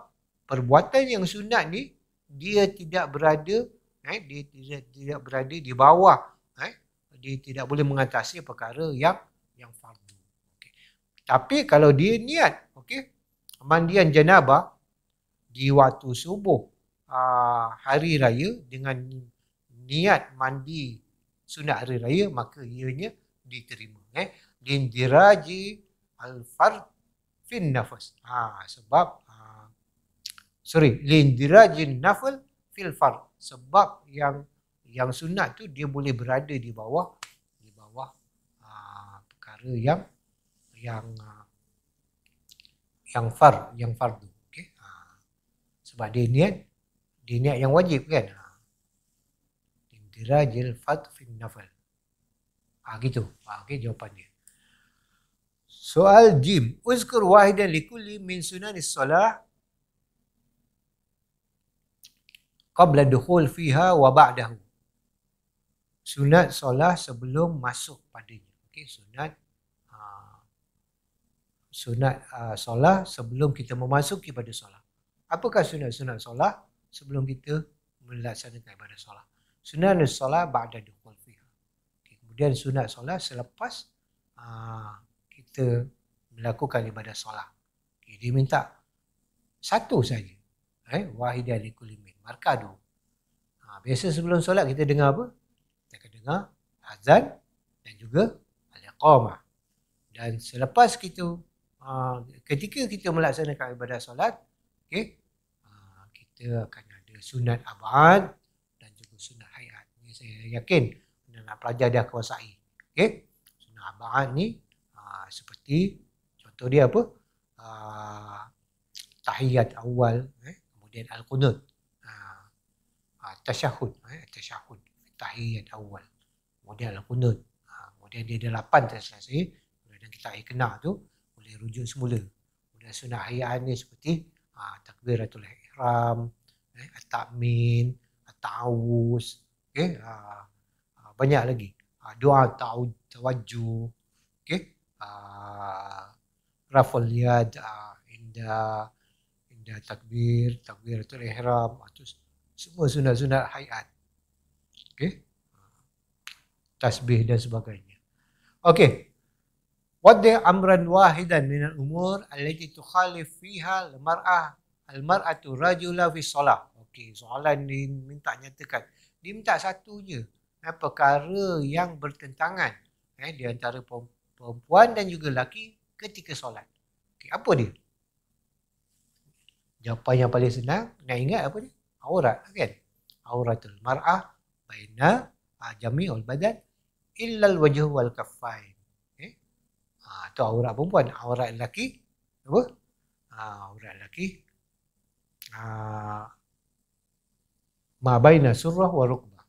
Speaker 1: perbuatan yang sunat ni dia tidak berada di bawah, dia tidak boleh mengatasi perkara yang fardu. Tapi kalau dia niat, mandian janabah di waktu subuh hari raya dengan niat mandi sunat hari raya, maka ianya diterima. Lindiraji al-fard fin nafas. Sebab lindiraji nafal fil fard. Sebab yang sunat tu dia boleh berada di bawah perkara yang fardu. Okey. Sebab dia niat yang wajib kan. Indirajil fard fin nafal. Gitu. Okey, jawapan dia. Soal jim. Uzkur wahidan likulli min sunanis salah qabla dukhul fiha wa ba'dahu. Sunat solat sebelum masuk padanya. Okey, sunat solat sebelum kita memasuki pada solat. Apakah sunat-sunat solat sebelum kita melaksanakan ibadah solat? Sunat solat ba'da dukhul fiha. Okay. Kemudian sunat solat selepas kita melakukan ibadah solat. Okay. Dia minta satu saja. Wahidah likulli min. Markah dua. Biasa sebelum solat kita dengar apa? Kita akan dengar azan dan juga al-iqamah. Dan selepas kita ketika kita melaksanakan ibadah solat, kita akan ada sunat abad dan juga sunat hayat. Ini saya yakin anak pelajar dah kuasai. Sunat abad ni seperti contoh dia apa? Tahiyat awal, kemudian al-qunut, tasyahud, tahiyat awal, kemudian al-qunut, kemudian dia ada 8 dah selesai, kemudian kita kena tu boleh rujuk semula. Kemudian sunat hayat ni seperti takbiratul ihram, at-ta'min, at-ta'awuz, banyak lagi, doa tawajjuh, raful yad inda takbiratul ihram, Semua sunat-sunat hayat. Okey. Tasbih dan sebagainya. Okey. Wadda amran wahidan min al-umur allati tukhalif fiha al-mar'atu rajula fi solah. Okey, soalan ni minta nyatakan. Dia minta satu je. Perkara yang bertentangan di antara perempuan dan juga lelaki ketika solat. Okey, apa dia? Jawapan yang paling senang, nak ingat apa dia? Aurat, kan? Auratul mar'ah baina jami'ul badan illa al-wajh wal kaffain. Itu aurat perempuan. Aurat lelaki apa? Aurat lelaki ma baina surrah wa rukbah.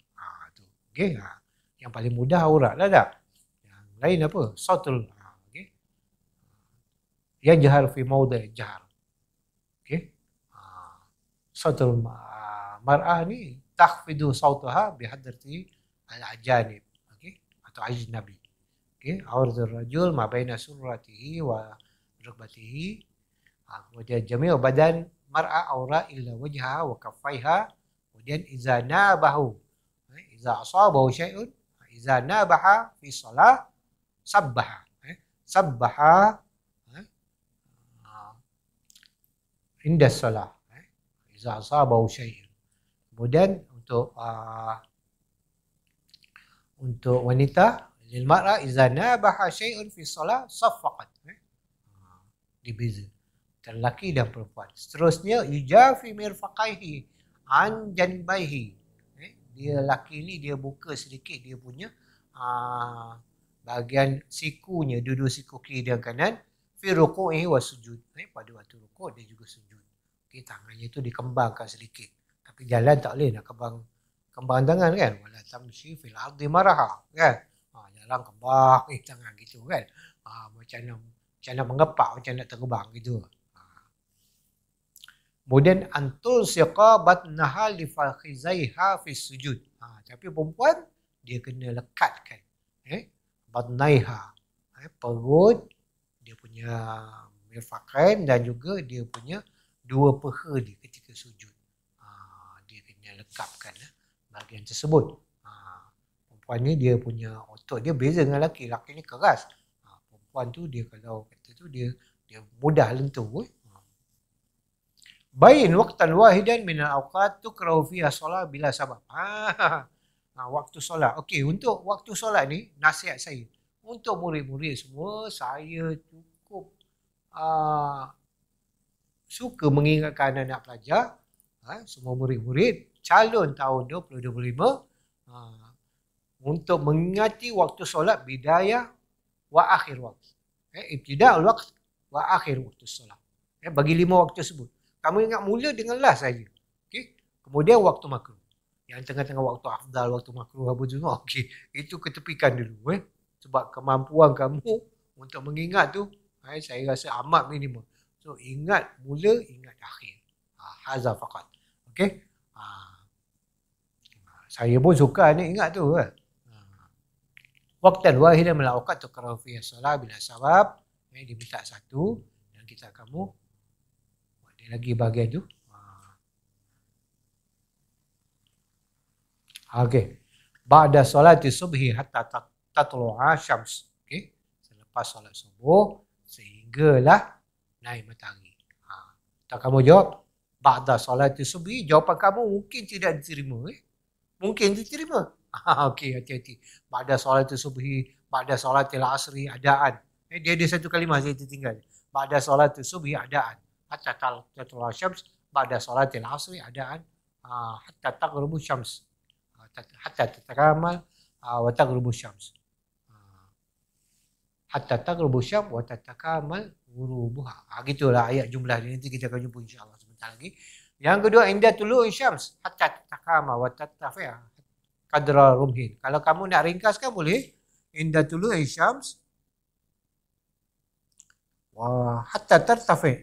Speaker 1: Tu. Okey. Yang paling mudah aurat lah tak? Yang lain apa? Sautul. Okey. Yang jahar fi mawdi' jahar. Okey. Sautul mar'ah ni takhfidu sautaha bihadrati al-ajanib. Okey. Atau ajnabi. Okey, auratul rajul ma baina surratihi wa rukbatihi. Kemudian jami'u badan mar'a aura illa wajhaha wa kaffaiha. Kemudian iza nabahu. Iza asabahu syai'un, iza nabaha fi salah sabbaha. Sabbaha inda salah. Iza asabahu syai'un. Kemudian untuk wanita lil mar'a idza nabaha syai'un fi shalah saffaqat. Dibeza antara lelaki dan perempuan. Seterusnya yujafi mirfaqaihi an janbaihi. Dia lelaki ni dia buka sedikit dia punya bahagian sikunya, dua-dua siku kiri dan kanan fi ruku'ihi wa sujud. Pada waktu rukuk dia juga sujud. Okey, tangannya tu dikembangkan sedikit. Tapi jalan tak boleh nak kembang tangan kan. Wala tamshi fil ardi maraha, kan? Jalan kembang tangan gitu kan. Macam nak mengepak, macam nak terbang gitu. Kemudian antul siqa batnaha li fakhizaiha fi sujud. Tapi perempuan dia kena lekatkan batnaiha, perut dia punya mirfaqain dan juga dia punya dua peha dia ketika sujud. Dia kena lekapkan bahagian tersebut. Perempuan ni dia punya otot dia beza dengan lelaki. Lelaki ni keras. Perempuan tu dia kalau kata tu dia mudah lentur. Bain waqtan wahidan min al-awqat tukrahu fiha solat bila sabab. Waktu solat. Okey, untuk waktu solat ni nasihat saya untuk murid-murid semua, saya cukup suka mengingatkan anak pelajar, semua murid-murid calon tahun 2025 untuk mengingati waktu solat bidayah wa akhir waktu. Ibtida'ul waqt wa akhir waktu solat. Bagi 5 waktu tersebut. Kamu ingat mula dengan last saja. Okey. Kemudian waktu makruh. Yang tengah-tengah waktu afdal, waktu makruh apa semua. Okey. Itu ketepikan dulu. Sebab kemampuan kamu untuk mengingat tu, saya rasa amat minimum. So ingat mula, ingat akhir. Hazal faqat. Okey. Saya pun suka ni ingat tu. Waqtan wahidan min al-awqat tukrahu fiha salat bila sabab. Dia minta satu dan kita kamu buat dia lagi bahagian tu. Okey. Ba'da solati subhi hatta tatlu'a syams. Okey. Selepas solat subuh sehinggalah naik matahari. Tak kamu jawab ba'da solati subhi, jawapan kamu mungkin tidak diterima. Mungkin diterima. Okey, hati-hati. Ba'da solati subhi, ba'da solatil asri adaan. Dia ada satu kalimah saya tertinggal. Ba'da solati subhi adaan. Hatta tatlu'a syams, ba'da solatil asri adaan. Hatta taghrubu syams. Hatta tatakamal wa taghrubu syams. Hatta taghrubu syams wa tatakamal ghurubuha. Gitulah ayat jumlah dia, nanti kita akan jumpa insya-Allah sebentar lagi. Yang kedua inda tulu'i syams hatta tatakama wa tattafi'a qadra rumhin. Kalau kamu nak ringkaskan boleh inda tulu'i syams wa hatta tartafi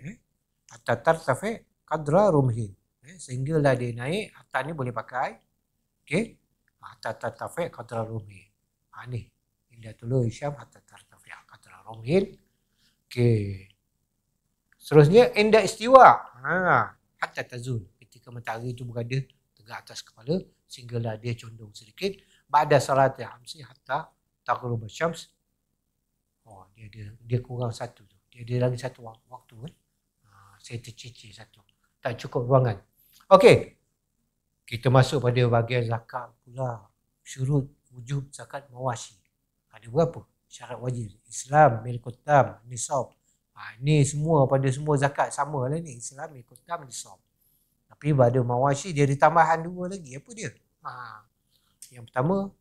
Speaker 1: qadra rumhin. Sehinggalah dia naik, hatta ni boleh pakai. Okey. Hatta tartafi qadra rumhin. Ni inda tulu'i syams hatta tartafi qadra rumhin. Okey. Seterusnya inda istiwa. Hatta tazul. Ketika matahari itu berada tegak atas kepala sehinggalah dia condong sedikit. Ba'da salati hamsi hatta taghrub syams. Oh, dia kurang satu tu. Dia ada lagi satu waktu kan. Saya tercicir satu. Tak cukup ruangan. Okey. Kita masuk pada bahagian zakat pula. Syurut wujub zakat mawashi. Ada berapa? Syarat wajib. Islam, milkut tam, nisab. Ni semua pada semua zakat sama lah ni. Islam, milkut tam, nisab. Tapi pada mawashi dia ada tambahan dua lagi. Apa dia? Yang pertama,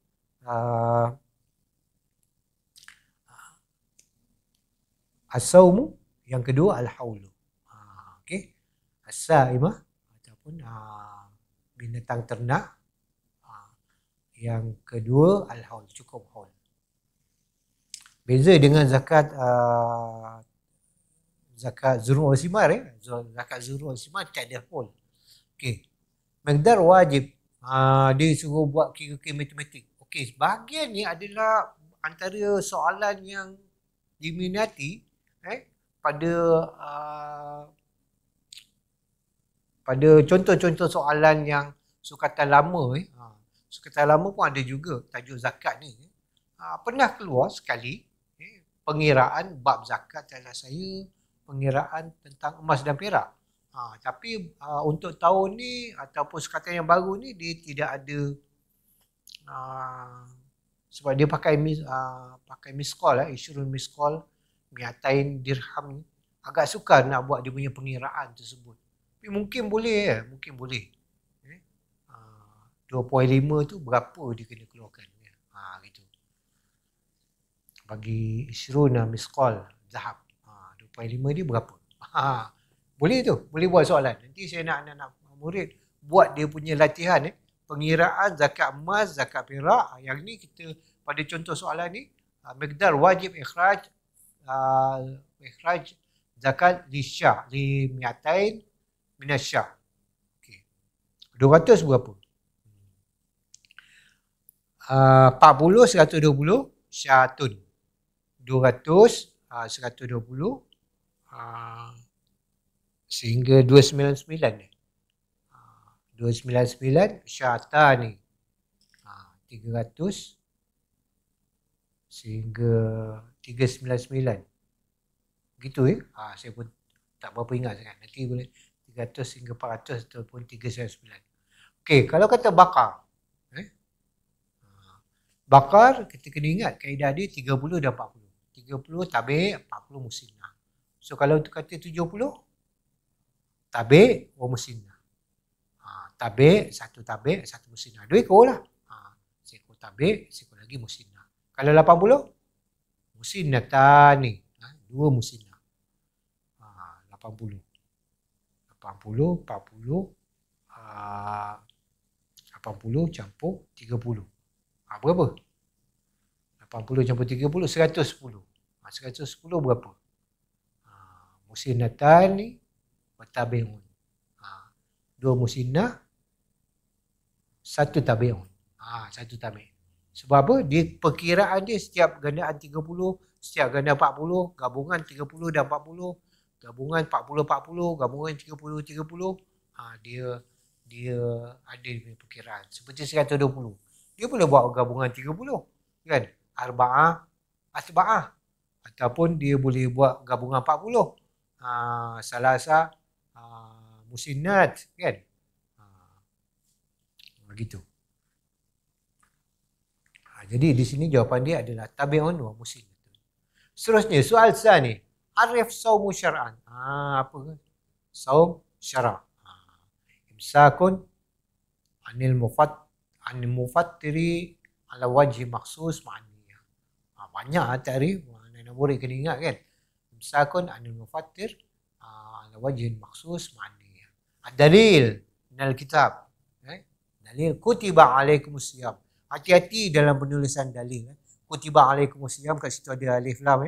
Speaker 1: as-sawmu. Yang kedua, al-hawlu. Okey. As-sa'imah ataupun binatang ternak. Yang kedua, al-haul. Cukup haul. Beza dengan zakat zakat zurul simar zakat zurul simar tak ada haul. Okey. Miqdar wajib. Dia suruh buat kira-kira matematik. Okey, bahagian ni adalah antara soalan yang diminati pada contoh-contoh soalan yang sukatan lama. Sukatan lama pun ada juga tajuk zakat ni. Pernah keluar sekali pengiraan bab zakat adalah saya pengiraan tentang emas dan perak. Tapi untuk tahun ni ataupun sukatan yang baru ni dia tidak ada sebab dia pakai miskol isyrun miskol miatain dirham ni. Agak sukar nak buat dia punya pengiraan tersebut. Tapi mungkin boleh 2.5 tu berapa dia kena keluarkan. Gitu. Bagi isyrun miskol zahab. 2.5 dia berapa? Boleh tu. Boleh buat soalan. Nanti saya nak anak-anak murid buat dia punya latihan pengiraan zakat emas, zakat perak. Yang ni kita pada contoh soalan ni miqdar wajib ikhraj zakat li miatain minasyah. Okey. 200 berapa? 40 120 syatun. 200 120 sehingga 299 299 syata ni 300 sehingga 399 gitu saya pun tak berapa ingat sangat. Nanti boleh 300 hingga 400 ataupun 399. Okey, kalau kata bakar bakar kita kena ingat kaedah dia 30 dan 40. 30 tabik, 40 musinnah. So kalau kata 70 tabik wa musinnah. Tabik, satu musinnah. 2 ekor lah. Seekor tabik, seekor lagi musinnah. Kalau 80 musinnatani. 2 musinnah. 80. 80 campur 30. Berapa? 80 campur 30, 110. 110 berapa? Musinnatan ni bertabi'un. 2 musinnah, 1 tabi'un. 1 tabi'. Sebab apa? Dia perkiraan dia setiap gandaan 30, setiap ganda 40, gabungan 30 dan 40, gabungan 40, gabungan 30, dia ada dia perkiraan. Seperti 120. Dia boleh buat gabungan 30 kan? Arba'ah, asba'ah. Ataupun dia boleh buat gabungan 40. Salasa, musinnat kan? Begitu. Jadi di sini jawapan dia adalah tabi'un wa musinnat. Seterusnya soal sani. Arif saumu syar'an. Apa kan? Saum syara'. Imsakun anil mufattiri ala wajhi maksus ma'aniyah. Banyak tarikh anak murid kena ingat kan. Imsakun anil mufattir ala wajhi maksus ma'aniyah. Dalil minal kitab. Dalil kutiba alaikumusiyam. Hati-hati dalam penulisan dalil. Kutiba alaikumusiyam, kat situ ada alif lam.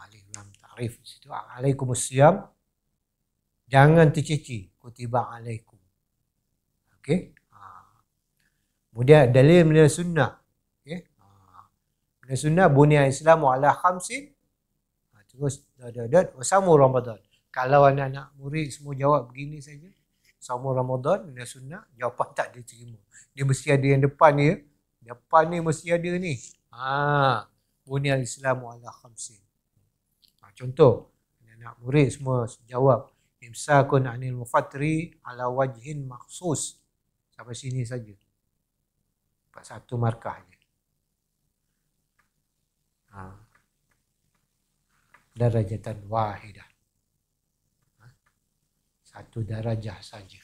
Speaker 1: Alif lam ta'rif. Situ alaikumusiyam. Jangan terceci. Kutiba alaikum. Okey. Kemudian dalil minal sunnah. Okey. Minal sunnah bunya Islamu ala khamsin. Terus wasamu Ramadan. Kalau anak-anak murid semua jawab begini saja, saum Ramadan min sunnah? Jawapan tak diterima. Dia mesti ada yang depan ni. Depan ni mesti ada ni. Bunyal Islamu ala khamsin. Contoh, anak murid semua jawab imsakun anil mufatri ala wajhin maksus. Sampai sini saja. Dapat 1 markah je. Darajatan wahidah. 1 darajah saja.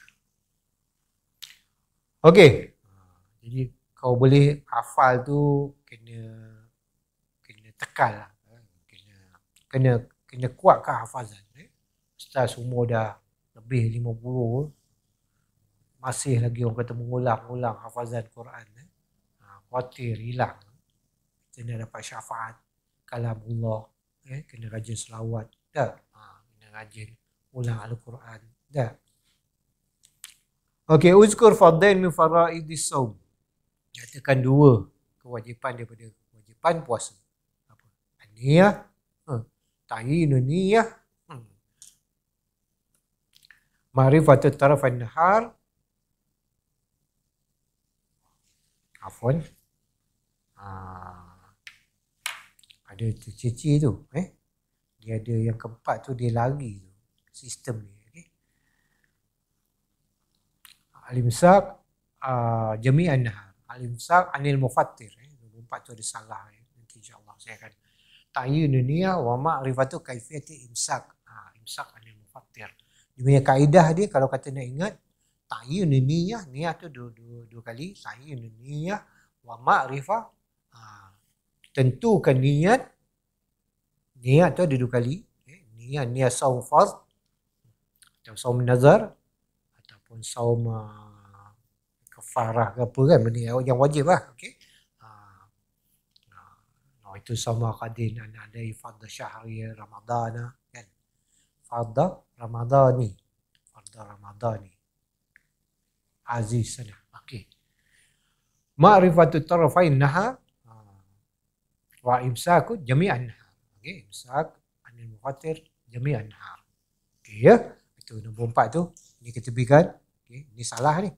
Speaker 1: Okey. Jadi kau boleh hafal tu kena tekal lah. Kena kuatkan hafazan. Ustaz umur dah lebih 50 masih lagi orang kata mengulang-ulang hafazan Quran. Khawatir hilang. Kena dapat syafaat kalamullah. Kena rajin selawat. Tak? Kena rajin ulang Al-Quran. Tak? Okey, uzkur fadail min faraidis saum. Nyatakan 2 kewajipan daripada kewajipan puasa. Apa? Niyah, ta'yinun niyah, ma'rifatut tarafan nahar. Afwan. Ada cici tu, dia ada yang keempat tu, dia lari tu sistem ni. Okay? Al-imsak jami'an nahar. Al-imsak anil mufattir. 24 tu ada salah. Nanti insyaAllah saya akan ta'yinun niyah wa ma'rifatu kaifiyati imsak. Imsak anil mufattir. Dia punya kaedah dia kalau kata nak ingat, ta'yinun niyah, niyah tu dua kali, ta'yinun niyah wa ma'rifah. Tentukan niat. Niat tu ada 2 kali. Niat saum fard atau saum nazar ataupun saum kafarah ke apa kan, benda yang wajib lah. Okey. Itu sama qadin an adai fardh syahri ramadana kan. Fardh ramadani. Aziz sana. Okey. Ma'rifatu tarafain nahar wa imsaku jami'an nahar. Okey, imsak anil mufatir jami'an nahar. Okey ya. Itu nombor 4 tu. Ini ketepikan. Okey, ini salah ni.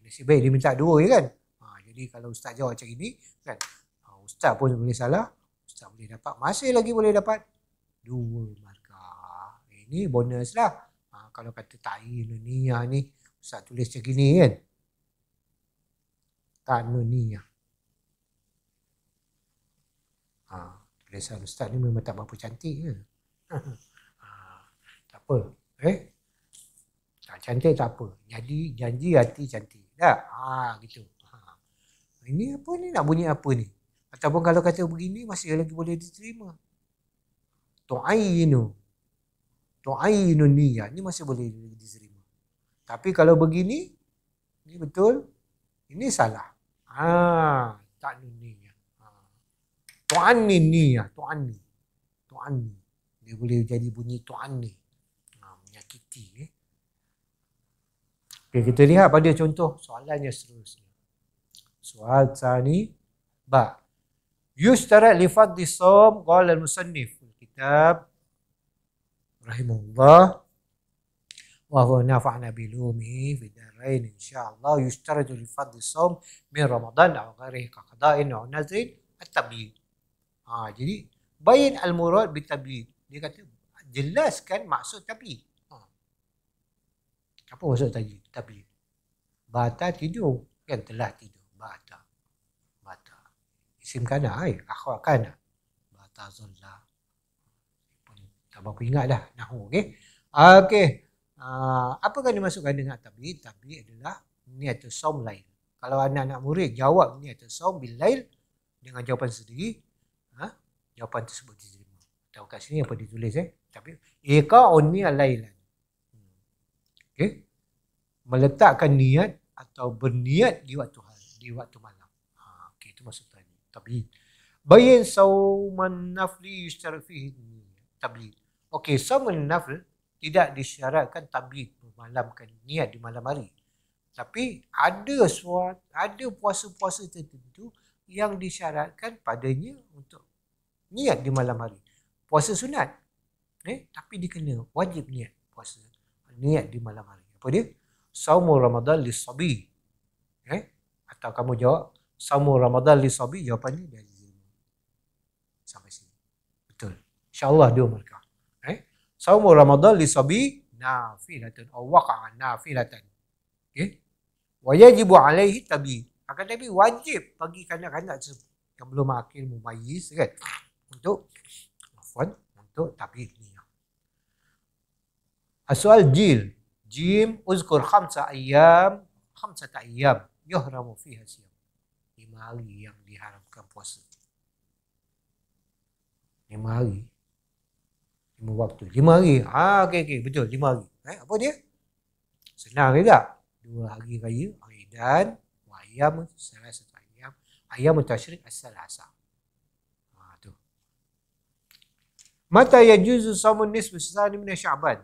Speaker 1: Nasib baik dia minta 2 je kan. Jadi kalau ustaz jawab macam ini kan, ustaz pun boleh salah, ustaz boleh dapat, masih lagi boleh dapat 2 markah. Ini bonus lah. Kalau kata ta'yinun niyah ni, ustaz tulis macam gini kan. Ta'yinun niyah. Tulisan ustaz ni memang tak berapa cantik ke. Tak apa. Tak cantik tak apa. Jadi janji hati cantik. Tak? Gitu. Ini apa ni, nak bunyi apa ni? Ataupun kalau kata begini masih lagi boleh diterima. Tu'ayinu niyah. Ini masih boleh diterima. Tapi kalau begini, ini betul, ini salah. Ta'yinu niyah. Tu'anni niyah. Tu'anni. Dia boleh jadi bunyi tu'anni. Menyakiti. Okay, kita lihat pada contoh soalannya seterusnya. Soal tsani ba. Yushtarat li fardhi shaum qala al-musannif fil kitab rahimahullah wa huwa nafa'na bi lumihi fi darain insyaallah. Yushtarat li fardhi shaum min Ramadan aw ghairihi ka qada'in aw nazrin at-tabyid. Jadi bayin al-murad bi tabyid. Dia kata jelaskan maksud tabyid. Apa maksud tabyid? Bata tidur, kan telah tidur. Bata. Isim kana, akhwat kana. Bata zulla. Tak berapa ingat dah nahwu, okey. Okey. Apakah dimasukkan dengan tabyid? Tabyid adalah niat saum lail. Kalau anak-anak murid jawab niat saum bil lail dengan jawapan sendiri, jawapan tersebut diterima. Tahu kat sini apa ditulis Tapi iqa'un niat lailan. Okey. Meletakkan niat atau berniat di waktu malam. Okey, itu maksud tadi. Tabyid. Bayin sauman nafli yushtarat fihi tabyid. Okey, sauman nafl tidak disyaratkan tabyid, memalamkan niat di malam hari. Tapi ada puasa-puasa tertentu yang disyaratkan padanya untuk niat di malam hari. Puasa sunat. Tapi dia kena wajib niat puasa. Niat di malam hari. Apa dia? saumu Ramadan lis-sabi. Atau kamu jawab saumu Ramadan lis-sabi, jawapannya dari ilmu. Sampai sini. Betul. InsyaAllah 2 markah. Saumu Ramadan lis-sabi nafilatun aw waqa'a nafilatan. Okey. Wa yajibu alaihi tabi. Akan tapi wajib bagi kanak-kanak yang belum akil mumayyiz kan untuk tabi ni. As-soal jim uzkur khamsata ayyam yuhramu fiha siyam. 5 hari yang diharamkan puasa. 5 hari. 5 waktu. 5 hari. Okey, betul 5 hari. Apa dia? Senang juga. 2 hari raya, Aidan, wa ayyam salasatu ayyam, ayyam tasyrik as-salasa. Tu. Mata yajuzu shamun nisfu sani min Sya'ban.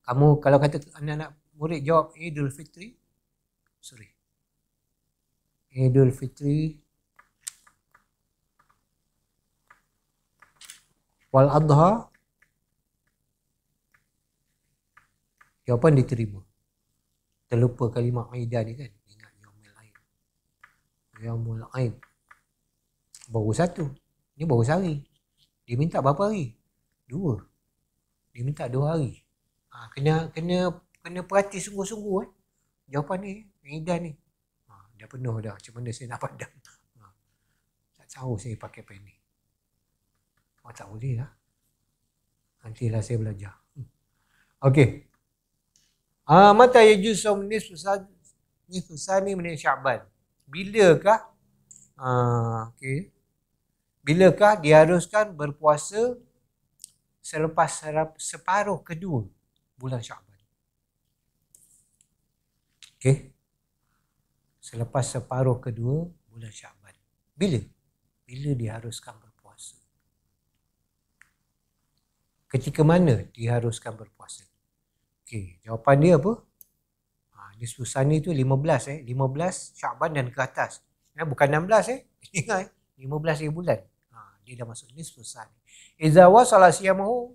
Speaker 1: Kamu kalau kata anak-anak murid jawab Idul Fitri, Idul Fitri wal Adha, jawapan diterima. Terlupa kalimah Aidan ni kan. Ingat Yaumul Aid. Baru 1. Ni baru sehari. Dia minta berapa hari? 2. Dia minta 2 hari. Kena perhati sungguh-sungguh jawapan ni, Aidan ni. Dah penuh dah. Macam mana saya nak padam? Tak tahu saya pakai pen ni. Tak boleh lah. Nantilah saya belajar. Okey. Mata yajuz shaum nisfu sani min Sya'ban. Bilakah bilakah diharuskan berpuasa selepas separuh kedua bulan Sya'ban? Okey. Selepas separuh kedua bulan Sya'ban. Bila diharuskan berpuasa? Ketika mana diharuskan berpuasa? Okey, jawapan dia apa? Nisfu sani tu 15 15 Sya'ban dan ke atas. Bukan 16 Ingat 15 hari bulan. Dia dah masuk nisfu sani. Idza wasala siyamahu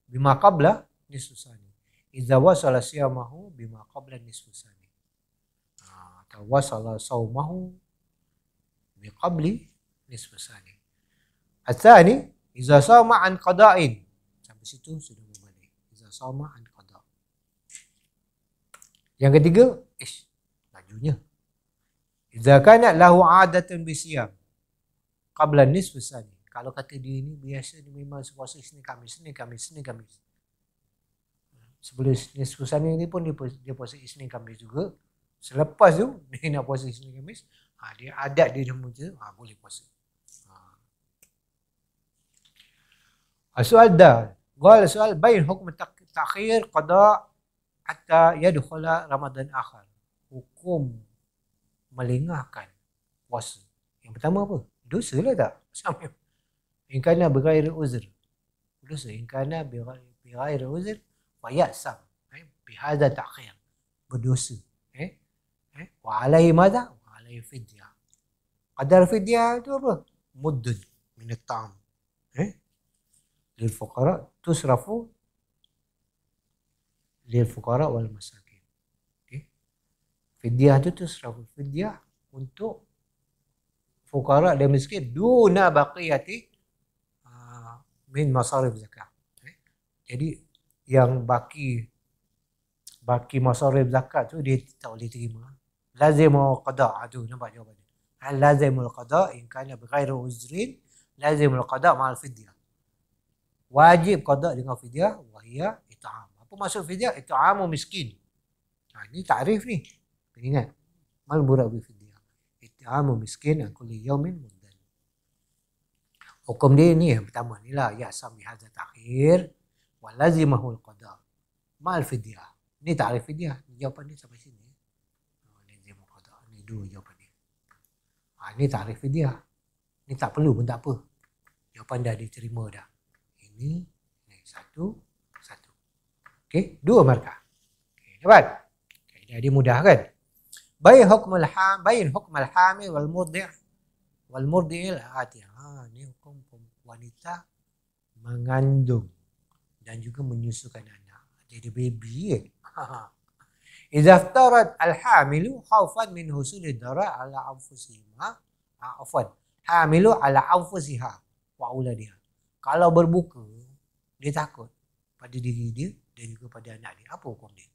Speaker 1: bima qabla nisfu sani. Idza wasala siyamahu bima qabla nisfu sani. Atau wasala saumahu bi qabli nisfu sani. Atsani idza sama an qada'in. Sampai situ sudah berbalik. Idza sama an qada'. Yang ketiga, lajunya. Idza kana lahu 'adatan bisiyam qabla nisfu sani. Kalau kata dia ni biasa dia memang puasa Isnin Khamis. Sebelum nisfu sani ni pun dia puasa Isnin Khamis juga. Selepas tu dia nak puasa Isnin Khamis, dia adat dia macam boleh puasa. Soal dah. Soal bain hukum takhir qada hatta yadkhula Ramadan akhar. Hukum melengahkan puasa. Yang pertama apa? Dosa lah tak? Sama. In kana bighairi uzr. Dosa. In kana bighairi uzr wa ya'sam. Bihadza ta'khir. Berdosa. Wa alaihi madha? Wa alaihi fidyah. Qadar fidyah itu apa? Muddun min at-ta'am. Lil fuqara tusrafu lil fuqara wal masakin. Fidyah tu tusrafu fidyah untuk fuqara dan miskin duna baqiyati min masarif zakat. Jadi yang baki masarif zakat tu dia tak boleh terima. Lazimul qada' tu nampak jawapannya. Hal lazimul qada' in kana bighairi uzrin lazimul qada' ma'al fidyah. Wajib qada' dengan fidyah wa hiya it'am. Apa maksud fidyah? It'amu miskin. Ini takrif ni. Ingat. Mal murad bi fidyah. It'amu miskin an kulli yawmin muddan. Hukum dia ni yang pertama ni lah. Ya sami hadza takhir wa lazimahul qada' ma'al fidyah. Ni takrif fidyah. Jawapan ni sampai sini. Lazimul qada'. Ni dua jawapan ni. Ni takrif fidyah. Ni tak perlu pun tak apa. Jawapan dah diterima dah. Ini satu. Okey, 2 markah. Okey, dapat. Kaedah dia mudah kan? Bain hukmul hamil wal murdi'il ati. Ni hukum wanita mengandung dan juga menyusukan anak. Jadi baby Idza iftarat al-hamilu khaufan min husuli darar ala anfusihima. Afwan. Hamilu ala anfusiha wa auladiha. Kalau berbuka, dia takut pada diri dia dan juga pada anak dia. Apa hukum dia?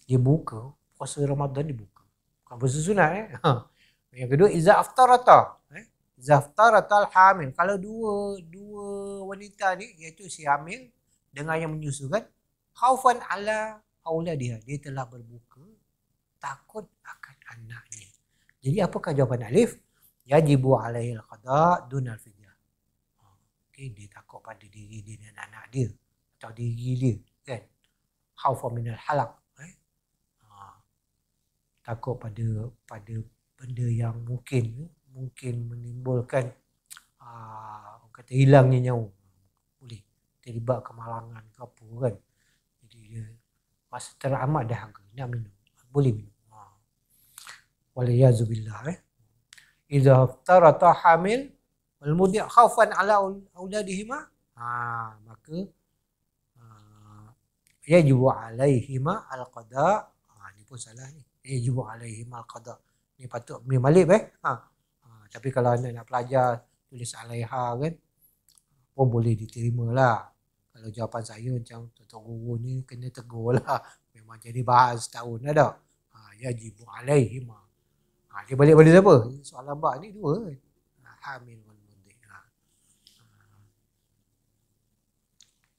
Speaker 1: Dia buka, puasa Ramadan dia buka. Bukan puasa sunat Yang kedua, iza aftarata. Iza aftarata al-hamil. Kalau dua wanita ni, iaitu si hamil dengan yang menyusukan, khaufan ala auladiha. Dia telah berbuka, takut akan anaknya. Jadi apakah jawapan Alif? Yajibu alaihil qada dunal fidyah. Okay, dia takut pada diri dia dan anak dia atau diri dia, kan? Khaufa minal halaq. Takut pada benda yang mungkin menimbulkan orang kata hilangnya nyawa. Boleh terlibat kemalangan ke apa, kan? Jadi dia masa teramat dahaga nak minum, boleh minum. Waliyazubillah. Idza aftarata hamil wal mudi' khaufan ala auladihima, maka yajibu alaihima al-qada. Ni pun salah ni. Yajibu alaihima al-qada. Ni patut mim alif tapi kalau anda nak pelajar tulis alaiha, kan, pun boleh diterima lah. Kalau jawapan saya macam tuan guru ni kena tegur lah. Memang jadi bahas setahun dah tak. Yajibu alaihima. Dia balik pada siapa? Soalan bak ni dua. Hamil wal mudi'.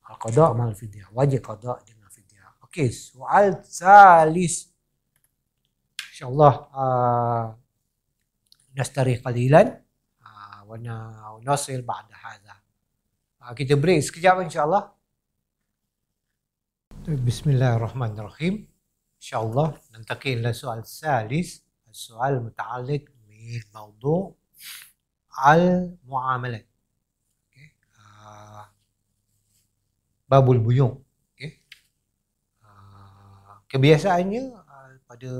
Speaker 1: Al-qada' mal fidyah. Wajib qada' dengan fidyah. Okey, soal salis. InsyaAllah nastari qalilan wa nasil ba'da hadha. Kita break sekejap insyaAllah. Bismillahirrahmanirrahim. InsyaAllah nantakil ila soal salis. السؤال المتعلق بموضوع المعاملات. Babul buyung. Kebiasaannya pada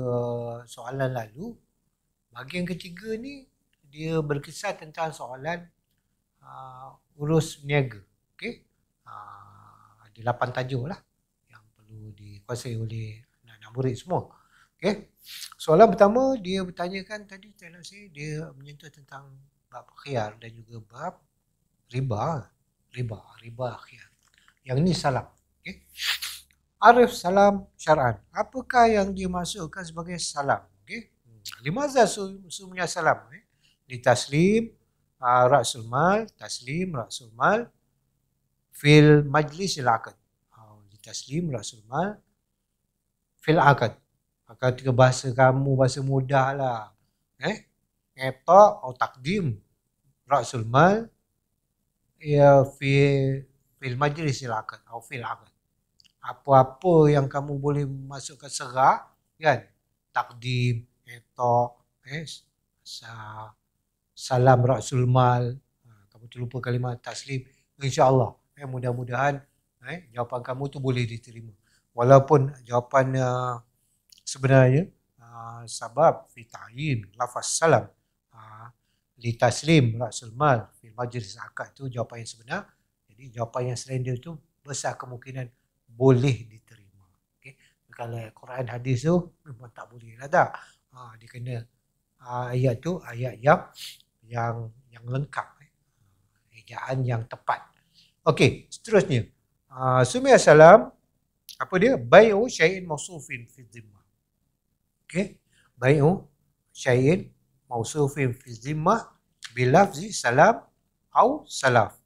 Speaker 1: soalan lalu, bahagian ketiga ni dia berkisar tentang soalan urus niaga. Ada 8 tajuk lah yang perlu dikuasai oleh anak-anak murid semua. Soalan pertama dia bertanyakan tadi, dia menyentuh tentang bab khiyar dan juga bab riba khiyar. Yang ini salam. Arif salam syar'an. Apakah yang dimasukkan sebagai salam? Limaza sumnya salam? Li taslim ra'sul mal, taslim ra'sul mal fil majlisil aqd. Li taslim ra'sul mal fil aqd. Ketika bahasa kamu, bahasa mudah lah. Eta atau takdim ra'sul mal ya fil majlisil aqd atau fil aqd. Apa-apa yang kamu boleh masukkan serah, kan? Takdim, eta, salam ra'sul mal. Kamu terlupa kalimah taslim. InsyaAllah, mudah-mudahan jawapan kamu tu boleh diterima. Walaupun jawapan sebenarnya sabab fi ta'yin lafaz salam li taslim ra'sul mal fi majlis akad tu jawapan yang sebenar. Jadi jawapan yang selain dia tu besar kemungkinan boleh diterima. Kalau Quran hadis tu memang tak boleh lah tak. Dia kena ayat tu ayat yang lengkap, ejaan yang tepat. Okey, seterusnya sumia salam, apa dia? Bai'u syai'in mausufin fi dhimmah. Bai'u syai'in mausufin fi dhimmah bilafzi salam au salaf.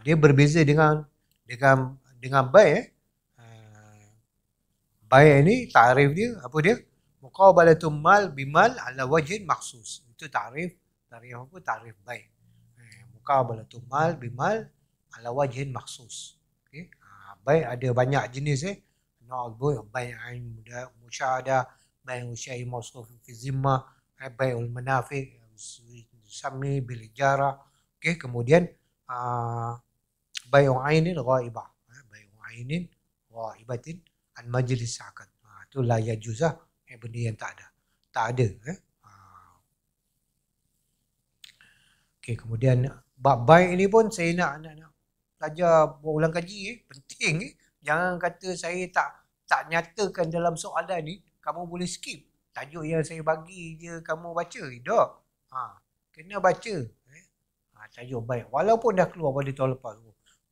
Speaker 1: Dia berbeza dengan bai'. Bai' ni ta'rif dia apa dia? Muqabalatul mal bimal ala wajhin makhsus. Itu ta'rif apa? Ta'rif bai'. Muqabalatul mal bimal ala wajhin makhsus. Bai' ada banyak jenis bai'in musyahadah, bai'u syai' mawsuf fi zimmah, bai'ul manafi' sami bil ijara. Kemudian bai'u ainin ghaibah, bai'u ainin ghaibatin an majlis akad. Itu la yajuz lah, benda yang tak ada. Kemudian bab bai' ini pun saya nak pelajar berulang kaji, penting Jangan kata saya tak nyatakan dalam soalan ni, kamu boleh skip. Tajuk yang saya bagi je kamu baca. Tak. Kena baca. Tajuk baik. Walaupun dah keluar pada tahun lepas.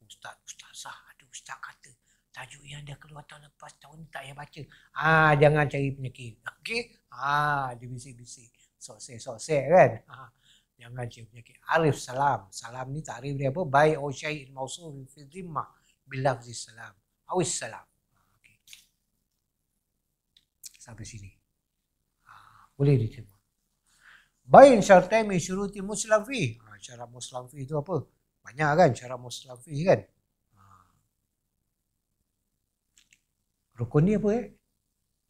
Speaker 1: Ustazah, ada ustaz kata tajuk yang dah keluar tahun lepas, tahun ni tak payah baca. Jangan cari penyakit. Okey? Dia bisik-bisik. Sok-sek kan? Jangan cari penyakit. Arif salam. Salam ni takrif dia apa? Baik au syai'in mausuf fi dhimmah bilafzi salam. Awis salam. Okey. Sampai sini. Boleh diterima. Bain syartain min syuruti muslim fi. Syarat muslim fi itu apa? Banyak kan syarat muslim fi kan? Rukun ni apa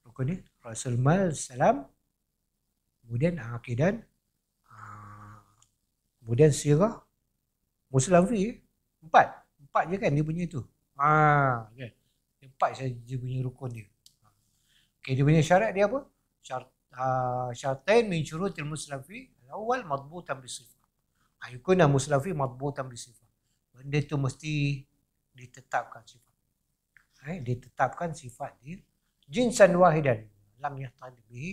Speaker 1: Rukun ni Rasul Mal Salam, kemudian akidah, kemudian sirah, muslim fi. Empat je kan dia punya tu. Kan? Empat saja dia punya rukun dia. Okey, dia punya syarat dia apa? Syartain min syurutil muslim fi. Awal madbutan bisifah. Yakuna muslim fi madbutan bisifah. Benda tu mesti ditetapkan sifat. Ditetapkan sifat dia jinsan wahidan lam yahtadi bihi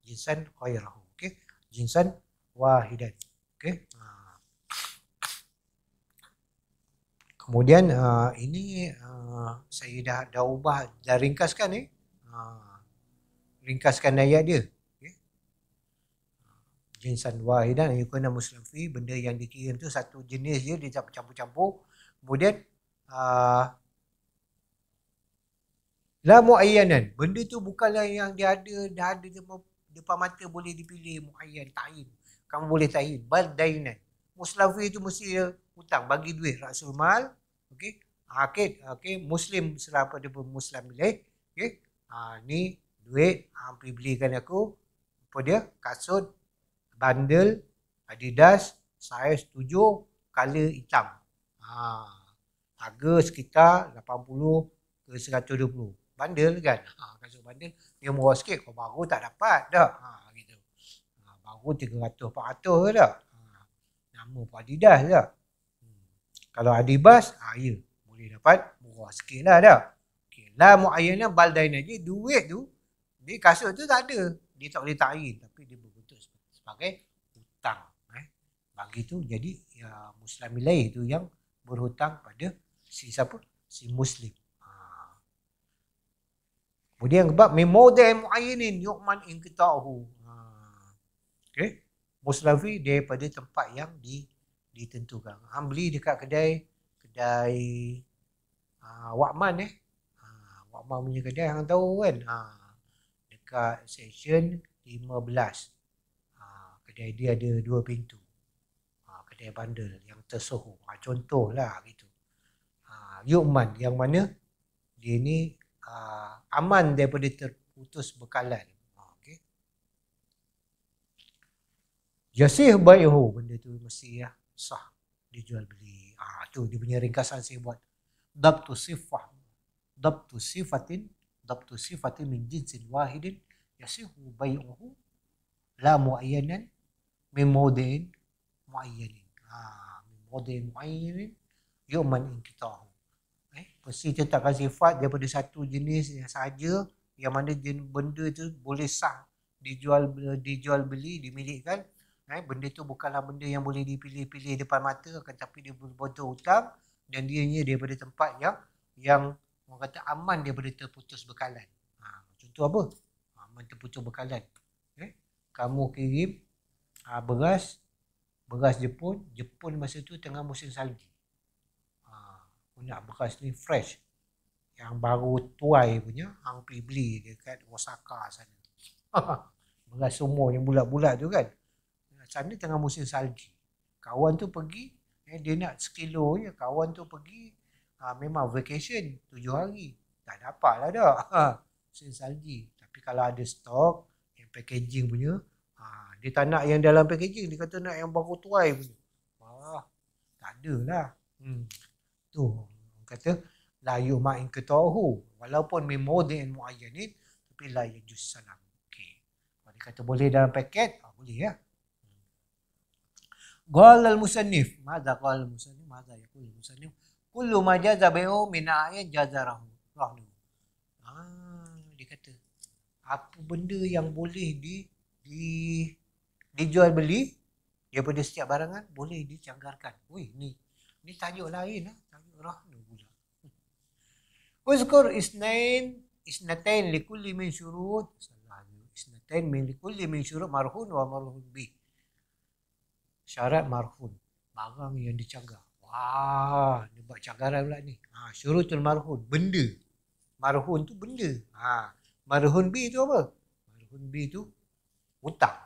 Speaker 1: jinsan ghairahu. Okey, jinsan wahidan. Okey. Kemudian ini saya dah ubah, dah ringkaskan ni. Ringkaskan ayat dia. Okey. Jinsan wahidan yakuna muslim fi, benda yang dikirim tu satu jenis je, dia campur-campur. Kemudian la muayyanan, benda tu bukanlah yang dah ada depan mata boleh dipilih muayyan, ta'yin. Kamu boleh ta'yin. Bal dainan. Muslafi itu mesti hutang, bagi duit, rasul mal. Okey. Akid, okey, muslim selapas dia muslim milik. Okey. Ni duit, pergi belikan aku apa dia? Kasut, bandel, Adidas, saiz 7, color hitam. Harga sekitar 80 ke 120. Bandel kan, kasut bandel dia murah sikit, kau baru tak dapat dah, gitu. Baru 300-400 ke dah. Nama pun Adidas dah. Kalau Adibas, ya boleh dapat murah sikit lah dah. Okay. La muayyana baldain aja, duit tu dia kasut tu tak ada, dia tak boleh ta'yin, tapi dia berbentuk sebagai hutang. Bagi tu jadi muslim lain tu yang berhutang pada si siapa? Si muslim. Kemudian bab mimawdi' muayyinin yu'man inqita'uhu. Okey. Muslim daripada tempat yang ditentukan. Beli dekat kedai Wakman Wakman punya kedai hang tahu kan. Dekat section 15. Kedai dia ada 2 pintu. Kedai bandel yang tersohor. Contohlah gitu. Yu'man yang mana dia ni aman daripada terputus bekalan. Okey. Yasih bai'uhu, benda tu mesti sah dijual beli. Tu dia punya ringkasan saya buat. Dabtu sifatin min jinsin wahidin yasihu bai'uhu la muayyanan min mawdi'in muayyanin. Min mawdi'in muayyanin yu'man inqita'uhu. Mesti tetapkan sifat daripada satu jenis sahaja, yang mana benda tu boleh sah dijual beli, dimilikkan. Benda tu bukanlah benda yang boleh dipilih-pilih depan mata, tetapi dia berbentuk hutang dan dianya daripada tempat yang orang kata aman daripada terputus bekalan. Contoh apa? Aman terputus bekalan. Kamu kirim beras Jepun masa tu tengah musim salji. Nak beras ni fresh, yang baru tuai punya, hang pergi beli dekat Osaka sana. Beras semua yang bulat-bulat tu kan. Sana tengah musim salji. Kawan tu pergi, dia nak sekilo je. Kawan tu pergi, memang vacation 7 hari. Tak dapat lah dah. Musim salji. Tapi kalau ada stok, yang packaging punya, dia tak nak yang dalam packaging. Dia kata nak yang baru tuai punya. Tak ada lah. Tu kata la yu'ma'in qita'uhu walaupun min mawdi'in muayyanin, tapi la yajuz salam. Okey. Kalau dia kata boleh dalam paket, boleh ya. Qala al-musannif, madza qala al-musannif, madza yaqul al-musannif, kullu ma jaza bai'u min a'yan jazarahu. rahnu. Dia kata apa benda yang boleh dijual beli daripada setiap barangan boleh dicanggarkan. Wih, ni tajuk lain lah, tajuk rahnu pula. Uzkur isnatain likulli min syurut. Isnatain min likulli min syurut marhun wa marhun bih. Syarat marhun, barang yang dicanggar. Wah, dia buat canggaran pula ni. Syurutul marhun, benda. Marhun tu benda. Marhun bih tu apa? Marhun bih tu hutang.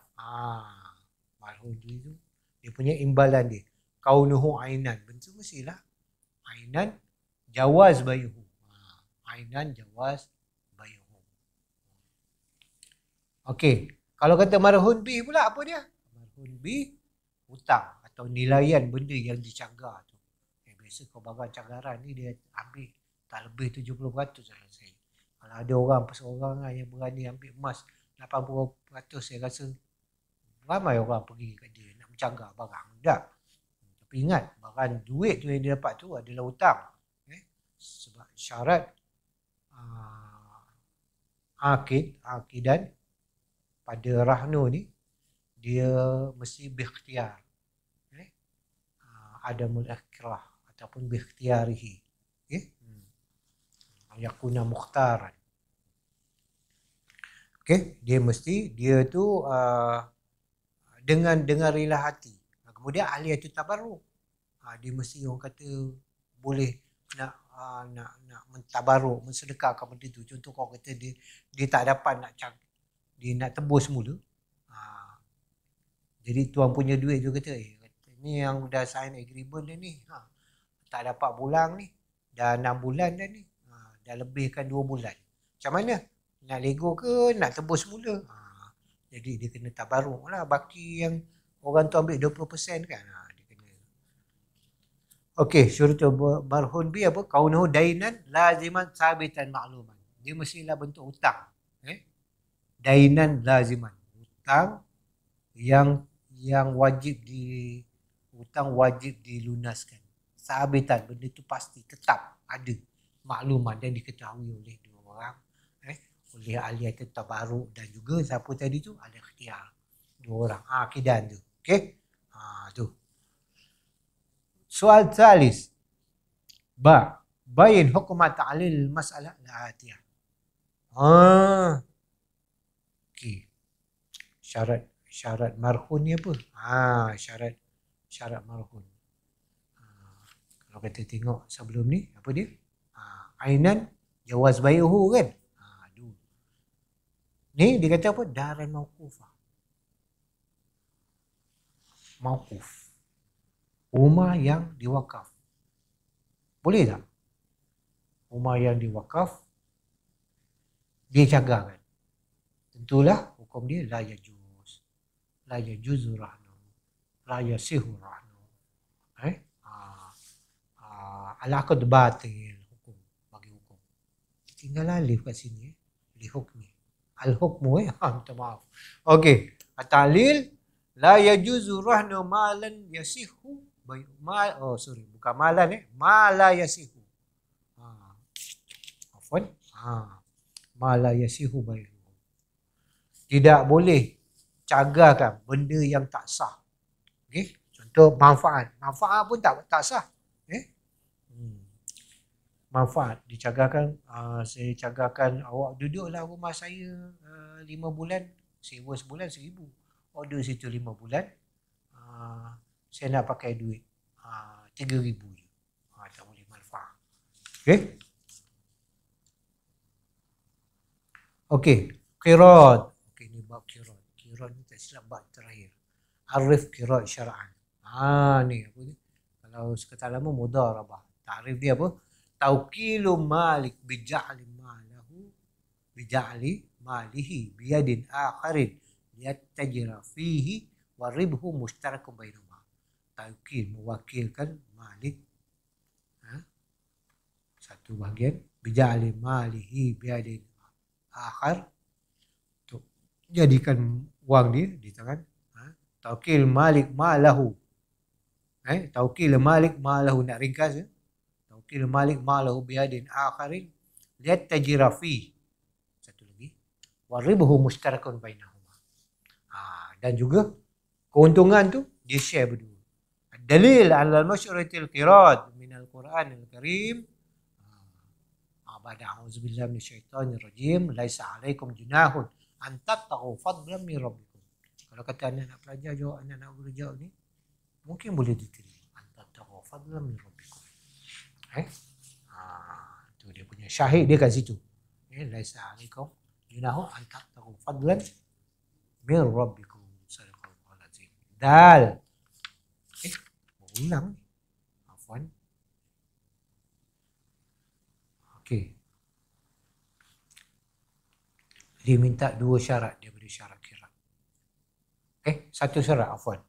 Speaker 1: Marhun bih tu dia punya imbalan dia. Kaunuhu ainan. Bentuk mestilah ainan jawaz bayuhu. Ainan jawaz bayuhu. Okey, kalau kata marhun bih pula apa dia? Marhun bih hutang atau nilaian benda yang dicanggar tu. Biasa kau barang canggaran ni dia ambil tak lebih 70% saya. Kalau ada orang perseorangan yang berani ambil emas 80%, saya rasa ramai orang pergi kat dia nak mencanggar barang. Tak. Tapi ingat, barang duit tu yang dia dapat tu adalah hutang. Sebab syarat akidan pada rahnu ni dia mesti berikhtiar. Ada ikrah ataupun berikhtiarihi. Yakuna mukhtaran. Dia tu dengan rela hati. Kemudian ahli itu tabarruk. Dia mesti orang kata boleh nak mentabarruk, mensedekahkan benda tu. Contoh kau kata dia tak dapat dia nak tebus mula. Jadi tuan punya duit tu kata, ni yang dah sign agreement dah ni. Tak dapat pulang ni. Dah 6 bulan dah ni. Dah lebihkan 2 bulan. Macam mana? Nak lego ke nak tebus mula? Jadi dia kena tabarruk lah. Baki yang orang tu ambil 20% kan. Dia kena. Okey, syurutul marhun bi apa? Kaunahu dainan laziman sabitan makluman. Dia mestilah bentuk hutang. Dainan laziman. Hutang yang wajib dilunaskan. Sabitan, benda tu pasti, tetap ada. Makluman dan diketahui oleh dua orang. Oleh ahli tabarruk dan juga siapa tadi tu ada ikhtiar. Dua orang. Akidan tu. Okey? Tu. Soal salis. Bayin hukumat ta'lil masalah al-atiyah. Okey. Syarat marhun ni apa? Syarat marhun. Kalau kita tengok sebelum ni, apa dia? Ainan jawaz bayuhu kan? Ni dia kata apa? Daran mauqufah. Mauquf. Rumah yang diwakaf. Boleh tak? Rumah yang diwakaf dia canggarkan. Tentulah hukum dia la yajuz. La yajuzu rahnu. La yasihu rahnu. Al-aqd batil. Hukum. Bagi hukum. Tinggal alif kat sini. Li hukmi. Al-hukmu minta maaf. Okey. At-ta'lil la yajuzu rahnu malan yasihu bukan malan ma la yasihu. Afwan. Ma la yasihu bayuhu. Tidak boleh canggarkan benda yang tak sah. Okey. Contoh manfaat. Manfaat pun tak sah. Manfaat dicanggarkan, saya canggarkan awak duduklah rumah saya 5 bulan, sewa sebulan 1,000. Order situ 5 bulan, saya nak pakai duit 3,000 je. Tak boleh manfaat. Okey. Okey, qirat. Okey, ni bab qirat. Qirat ni tak silap bab terakhir. Arif qirat syara'an. Ni apa ni? Kalau sekata lama mudharabah. Ta'rif dia apa? Tauqilu malik bija'li malihi biyadin akharin liyattajira fihi wa ribhu mushtarakun bainahuma. Tauqil mewakilkan malik satu bahagian bija'li malihi biyadin akhar, untuk jadikan wang dia di tangan. Tauqil malik malahu. Tauqil malik malahu, nak ringkas Tauqil malik malahu biyadin akharin liyatajira fi. Satu lagi, waribuhu mushtarakun bainahuma. Dan juga keuntungan tu dia share berdua. Dalil ala al-masyratil qirad min al-Quran al-Karim. Ba'da a'udzubillahi minasyaitonir rajim, laisa 'alaikum junahun an tabtaghu fadlan min rabbikum. Kalau kata anak nak pelajar jawab, anak nak guru jawab ni, mungkin boleh diterima. An tabtaghu fadlan min rabbikum. Tu dia punya syahid dia kat situ. Laisa 'alaikum junahun an tabtaghu fadlan min rabbikum. Sadaqallahul azim. Dal. Ulang. Afwan. Okey. Dia minta dua syarat daripada syarat qiraat. Satu syarat, afwan.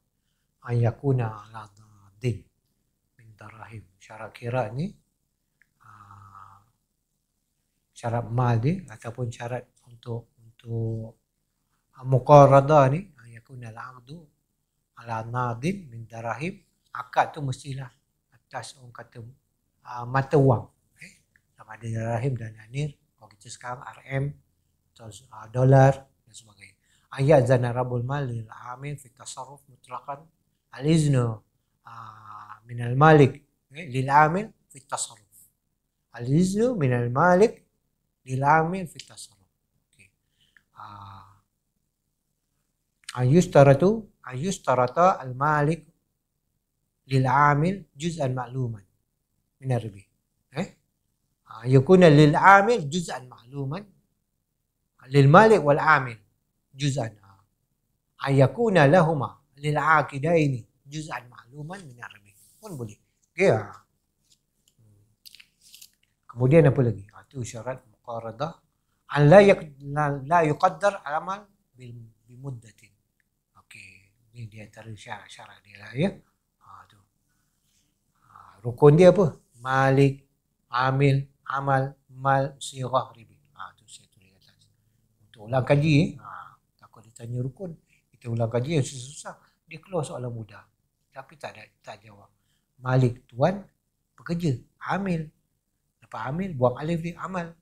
Speaker 1: Ayakuna ala din min darahim. Syarat qiraat ni syarat mal dia ataupun syarat untuk muqaradah ni, ayakuna al-'aqdu ala nadin min darahim. Akad tu mestilah atas orang kata mata wang. Sama ada dirham dan anir. Kalau kita sekarang RM atau dolar dan sebagainya. Ayat zana rabul mal lil amil fi tasarruf mutlaqan al-iznu min al-malik lil amil fi tasarruf. Al-iznu min al-malik lil amil fi tasarruf. Okey. Ayustarata al-malik lil amil juz'an ma'luman min ar-ribi. Yakuna lil amil juz'an ma'luman lil malik wal amil juz'an. Ayakuna lahuma lil aqidaini juz'an ma'luman min ar-ribi pun boleh. Okey. Kemudian apa lagi? Itu syarat muqaradah. An la yuqaddar al-amal bi muddatin. Okey, ini dia antara syarat dia lah ya. Rukun dia apa? Malik, amil, amal, mal, sirah, ribi. Tu saya tulis atas. Untuk ulang kaji, takut ditanya rukun. Kita ulang kaji yang susah-susah. Dia keluar soalan mudah. Tapi tak jawab. Malik, tuan, pekerja. Amil. Lepas amil, buang alif dia, amal.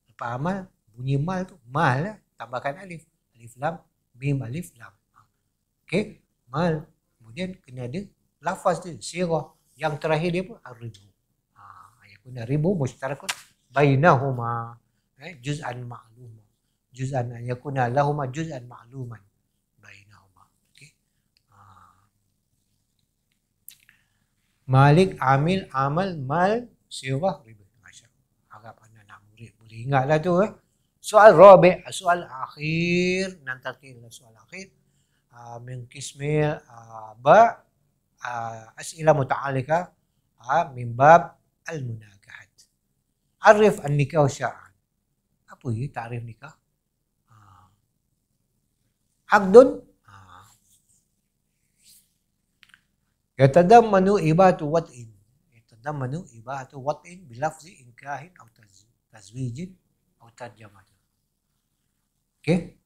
Speaker 1: Lepas amal, bunyi mal tu, mal lah. Tambahkan alif. Alif lam, mim, alif lam. Okey, mal. Kemudian kena ada lafaz dia, sirah. Yang terakhir dia apa? Ar-ribu. Ayakuna ribu mushtarakun bainahuma. Juz'an ma'luma. Juz'an ayakuna lahuma juz'an ma'luman bainahuma. Okey. Malik, amil, amal, mal, sirah, ribu. Masya-Allah. Harap anak murid boleh ingatlah tu. Soal rabi', soal akhir, nanti soal akhir. Min qismil ba as'ilah muta'alliqah min bab al-munakahat. Arif an-nikah syar'an. Apa ya takrif nikah? Aqdun yatadammanu ibatu wat'in. Yatadammanu ibatu wat'in bilafzi inkahin atau tazwijin atau tarjamah. Okey?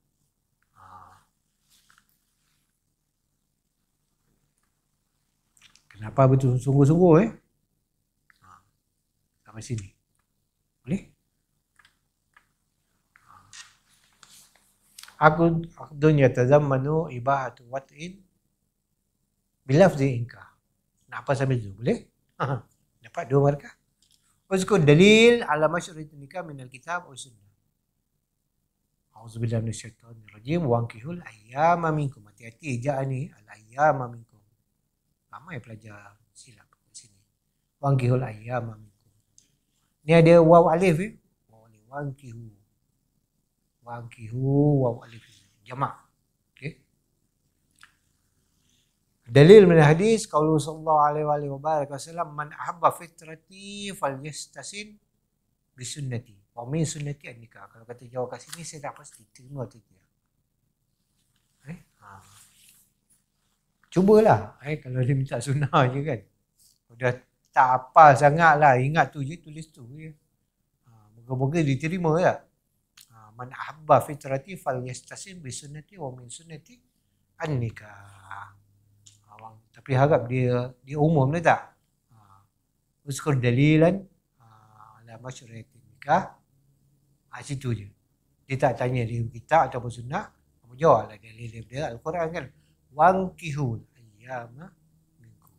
Speaker 1: Kenapa betul sungguh-sungguh sampai sini. Boleh? Aqdun yatazammanu ibahatu wat'in bilafzi inkah. Nak apa sambil tu? Boleh? Dapat 2 markah. Uzkur dalil ala masyru'iyyatin nikah min al-kitab wa sunnah. A'udzubillahi minasyaitonir rajim. Wankihul ayyama minkum. Hati-hati ejaan ni, al-ayyama minkum. Ramai pelajar silap di sini. Wankihul ayyama minkum. Ni ada waw alif ya. Waw alif. Wankihu. Wankihu waw alif. Jamak. Okey. Dalil min hadis qaulu sallallahu alaihi wasallam man ahabba fitrati falyastasin bi sunnati. Wa min sunnati an-nikah. Kalau kata jawab kat sini saya dah pasti terima atau tidak. Cubalah kalau dia minta sunnah je kan. Dah tak hafal sangat lah. Ingat tu je, tulis tu je. Moga-moga diterima lah. Man ahabba fitrati fal yastasim bi sunnati wa min sunnati an-nikah. Tapi harap dia umum dah tak. Uzkur dalilan ala masyru'iyyatin nikah Situ je. Dia tak tanya dia kitab ataupun sunnah. Kamu jawab lah dia Al-Quran kan. Wankihul ayyama minkum.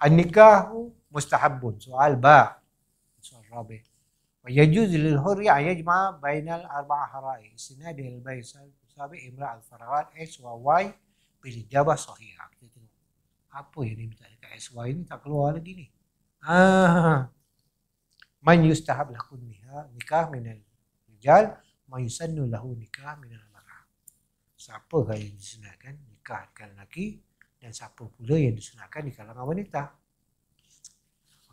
Speaker 1: An-nikahu mustahabun. Soal ba. Soal rabi. Wa yajuz lil hurri an yajma bainal arba'a hara'i. Istinadil bayi sabi imra' al-faragat X wa Y bil ijabah sahihah. Kita tengok. Apa yang dia minta dekat SY ni tak keluar lagi ni. Man yustahab lahu nikah minal rijal, man yusannu lahu nikah minal mar'ah. Siapa yang disunatkan nikah dengan lelaki dan siapa pula yang disunatkan di kalangan wanita.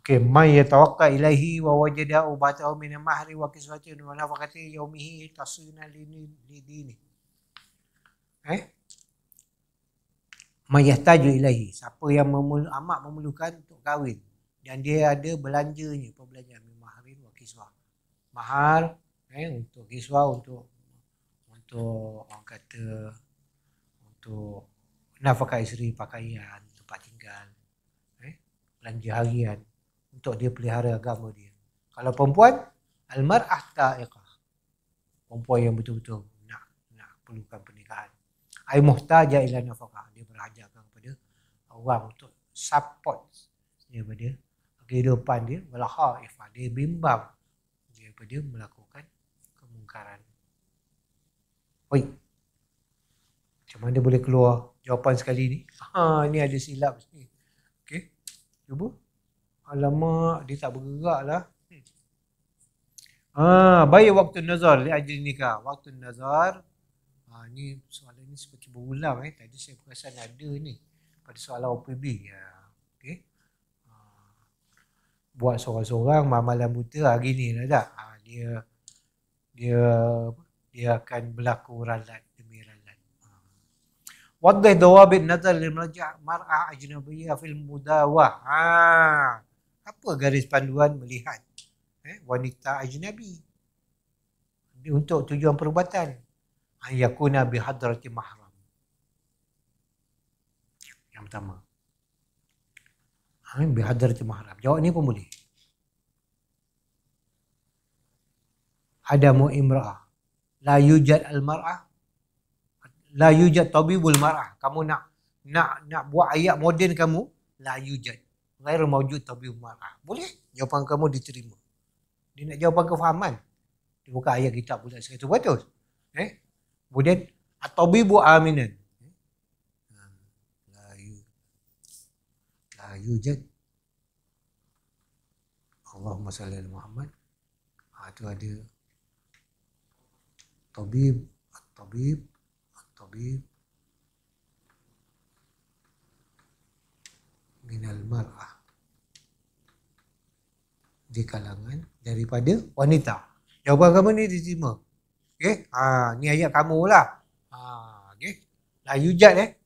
Speaker 1: Okey, man yatawaqqa ilaihi wa wajada ubatahu min al-mahri wa kiswati wa nafaqati yaumihi tasina li dini. Man yahtaju ilaihi, siapa yang amat memerlukan untuk kahwin dan dia ada belanjanya, perbelanjaan mahrin wa kiswah. Mahar untuk kiswah, untuk orang kata untuk nafkah isteri, pakaian, tempat tinggal, belanja harian untuk dia pelihara agama dia. Kalau perempuan, al-mar'ah ta'iqah, perempuan yang betul-betul nak perlukan pernikahan. Ai muhtaja ila nafkah, dia berhajat kepada orang untuk support daripada kehidupan dia, wala khaifah, dia bimbang daripada melakukan kemungkaran. Oi, macam mana boleh keluar jawapan sekali ni? Ni ada silap ni. Okey, cuba. Alamak, dia tak bergerak lah. Baik waktu nazar li ajli nikah. Waktu nazar. Ni soalan ni seperti berulang. Tadi saya perasan ada ni pada soalan OPB. Okey. Buat seorang-seorang malam buta hari ni lah tak? Dia akan berlaku ralat demi ralat. Wadah dawabit nazar lil mar'ah ajnabiyyah fil mudawah. Apa garis panduan melihat wanita ajnabi untuk tujuan perubatan? Yakuna bihadrati mahram. Yang pertama, bihadrati mahram. Jawab ni pun boleh. Adamu imra'ah la yujad al-mar'ah, la yujad tabibul mar'ah. Kamu nak buat ayat moden kamu, la yujad ghairu mawjud tabibul mar'ah. Boleh? Jawapan kamu diterima. Dia nak jawapan kefahaman. Dia bukan ayat kitab pula 100%. Kemudian at-tabibu aminan. La yujad. Allahumma salli ala Muhammad. Itu ada at-tabib minal mar'ah, di kalangan daripada wanita. Jawapan kamu ni diterima. Okey, ni ayat kamu lah. Okey. La yujad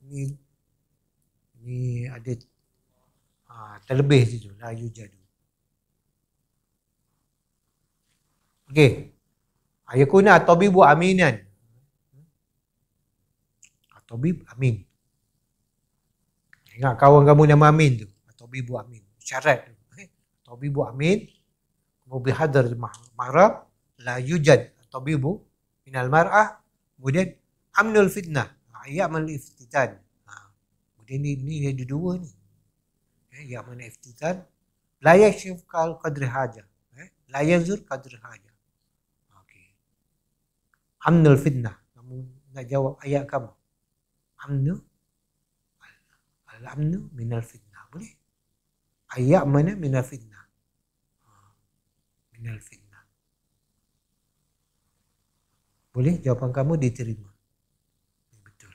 Speaker 1: ni ada terlebih situ, la yujad. Okey. Ayakuna at-tabibu aminan. At-tabib amin. Ingat kawan kamu nama Amin tu. At-tabibu amin. Syarat tu. At-tabibu amin. Mubihadar mahram. La yujad at-tabibu minal mar'ah. Kemudian amnul fitnah. Ya'mal iftitan. Kemudian ni ada dua ni. Ya'mal iftitan. La yakshif qadri haja. La yanzur qadri haja. Okey. Amnul fitnah. Kamu nak jawab ayat kamu. Al-amnu minal fitnah. Boleh? Ayat mana minal fitnah? Minal fitnah. Boleh? Jawapan kamu diterima. Betul.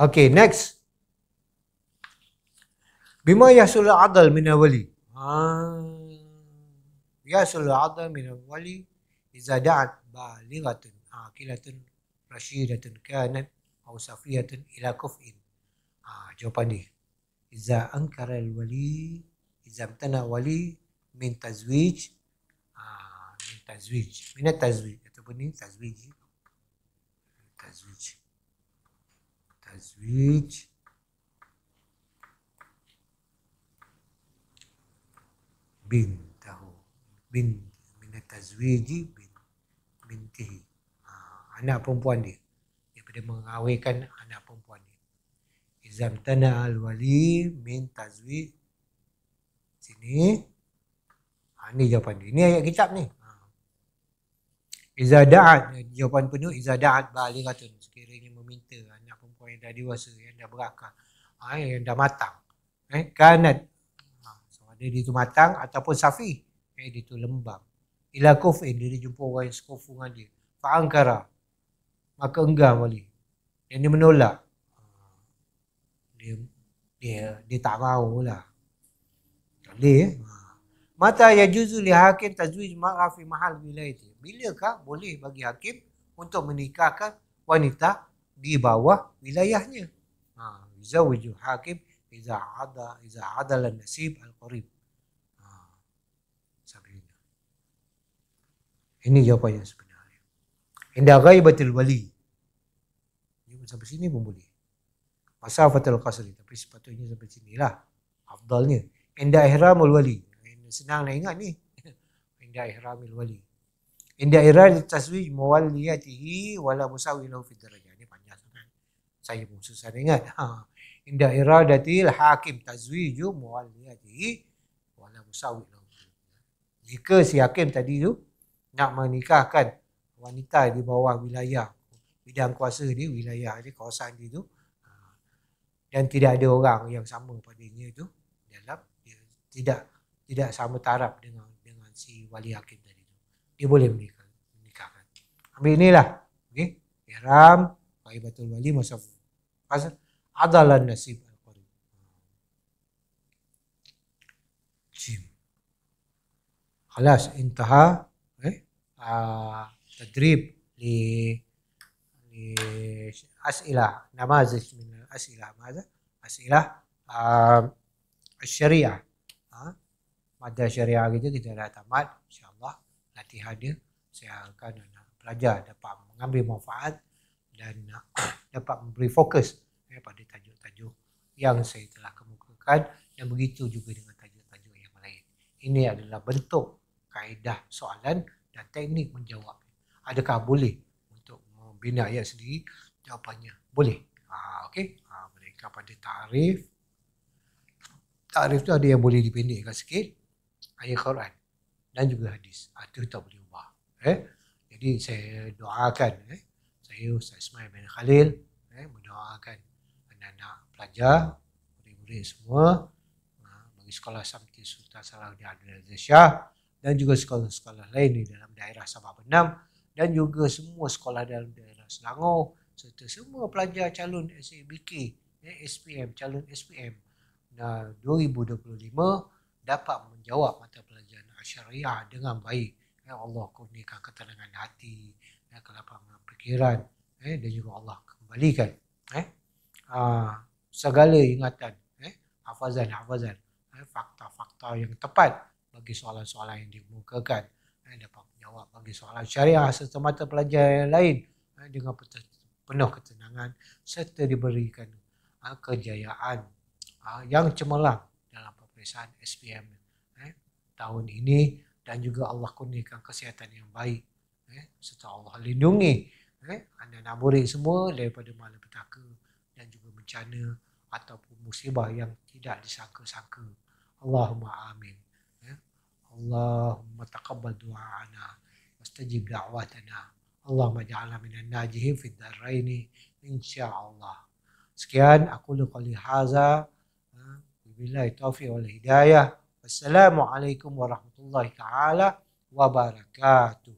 Speaker 1: Okey, next. Bima yasul adal minal wali. Yasul adal minal wali iza da'at balighatun aqilatun rasyidatun kanat aw safiyatun ila kuf'in. Jawapan dia. Iza ankara al-wali, iza amtana wali min tazwij. Min tazwij. Min tazwij. Ataupun ni tazwij. Tazwij. Bintahu. Min tazwiji bintahu. bintihi. Anak perempuan dia. Daripada mengawinkan anak perempuan dia. Izam tana'al wali min tazwij. Sini. Ni jawapan dia. Ni ayat kitab ni. Iza da'at, jawapan penuh, iza da'at balighatun, sekiranya meminta anak perempuan yang dah dewasa, yang dah berakal, yang dah matang. Kanat, sama ada dia tu matang ataupun safi, dia tu lembab. Ila kufin, dia jumpa orang yang sekufu dengan dia. Fa'angkara, maka enggan wali. Yang dia menolak. Dia tak mahu lah. Tak boleh. Mata yajuzu li hakim tazwij mar'ah fi mahal wilayati. Bilakah boleh bagi hakim untuk menikahkan wanita di bawah wilayahnya? Zawiju hakim iza adala nasib al-qarib. Sampai ini. Ini jawapan yang sebenarnya. Inda ghaibatil wali. Sampai sini pun boleh. Masafatul qasri, tapi sepatutnya sampai sinilah afdalnya. Inda ihramul wali. Senang nak ingat ni. Inda ihramil wali. Inda irad taswij mawalliyatihi wala musawi lahu fi darajah. Ni panjang sangat. Saya pun susah ingat. Inda iradatil hakim tazwiju mawalliyatihi wala musawi lahu. Jika si hakim tadi tu nak menikahkan wanita di bawah wilayah bidang kuasa dia, wilayah dia, kawasan dia tu, dan tidak ada orang yang sama padanya tu dalam, dia tidak sama taraf dengan si wali hakim tadi tu. Dia boleh menikahkan. Ambil inilah. Okey. Ihram, ghaibatul wali, masaf. Adalan nasib al-qarib. Jim. Khalas, intaha. Tadrib li as'ilah. Namazij min as'ilah. Mada? As'ilah syariah. Mada syariah kita dah tamat, insyaAllah latihan dia saya akan pelajar dapat mengambil manfaat dan dapat memberi fokus pada tajuk-tajuk yang saya telah kemukakan, dan begitu juga dengan tajuk-tajuk yang lain. Ini adalah bentuk kaedah soalan dan teknik menjawab. Adakah boleh untuk membina ayat sendiri? Jawapannya boleh. Okey. Mereka pada tarif. Tarif tu ada yang boleh dipendekkan sikit. Ayat Quran dan juga hadis. Itu tak boleh ubah. Jadi saya doakan saya Ustaz Ismail bin Khalil mendoakan anak-anak pelajar, murid-murid semua bagi sekolah Samti Sultan Salahuddin Abdul Aziz Shah dan juga sekolah-sekolah lain di dalam daerah Sabah Benam dan juga semua sekolah dalam daerah Selangor serta semua pelajar calon SABK, SPM, calon SPM 2025 dapat menjawab mata pelajaran syariah dengan baik. Allah kurniakan ketenangan hati, kelapangan fikiran, dan juga Allah kembalikan segala ingatan, hafazan, fakta-fakta yang tepat bagi soalan-soalan yang dikemukakan, dapat menjawab bagi soalan syariah serta mata pelajaran yang lain dengan penuh ketenangan serta diberikan kejayaan yang cemerlang dalam peperiksaan SPM tahun ini, dan juga Allah kurniakan kesihatan yang baik serta Allah lindungi anak-anak murid semua daripada malapetaka dan juga bencana ataupun musibah yang tidak disangka-sangka. Allahumma amin. Allahumma taqabbal du'ana wastajib da'watana. Allahumma ja'alna minan najihin fid daraini insyaallah. Sekian aku qouli hadza. Billahi taufiq wal hidayah. Wassalamualaikum warahmatullahi taala wabarakatuh.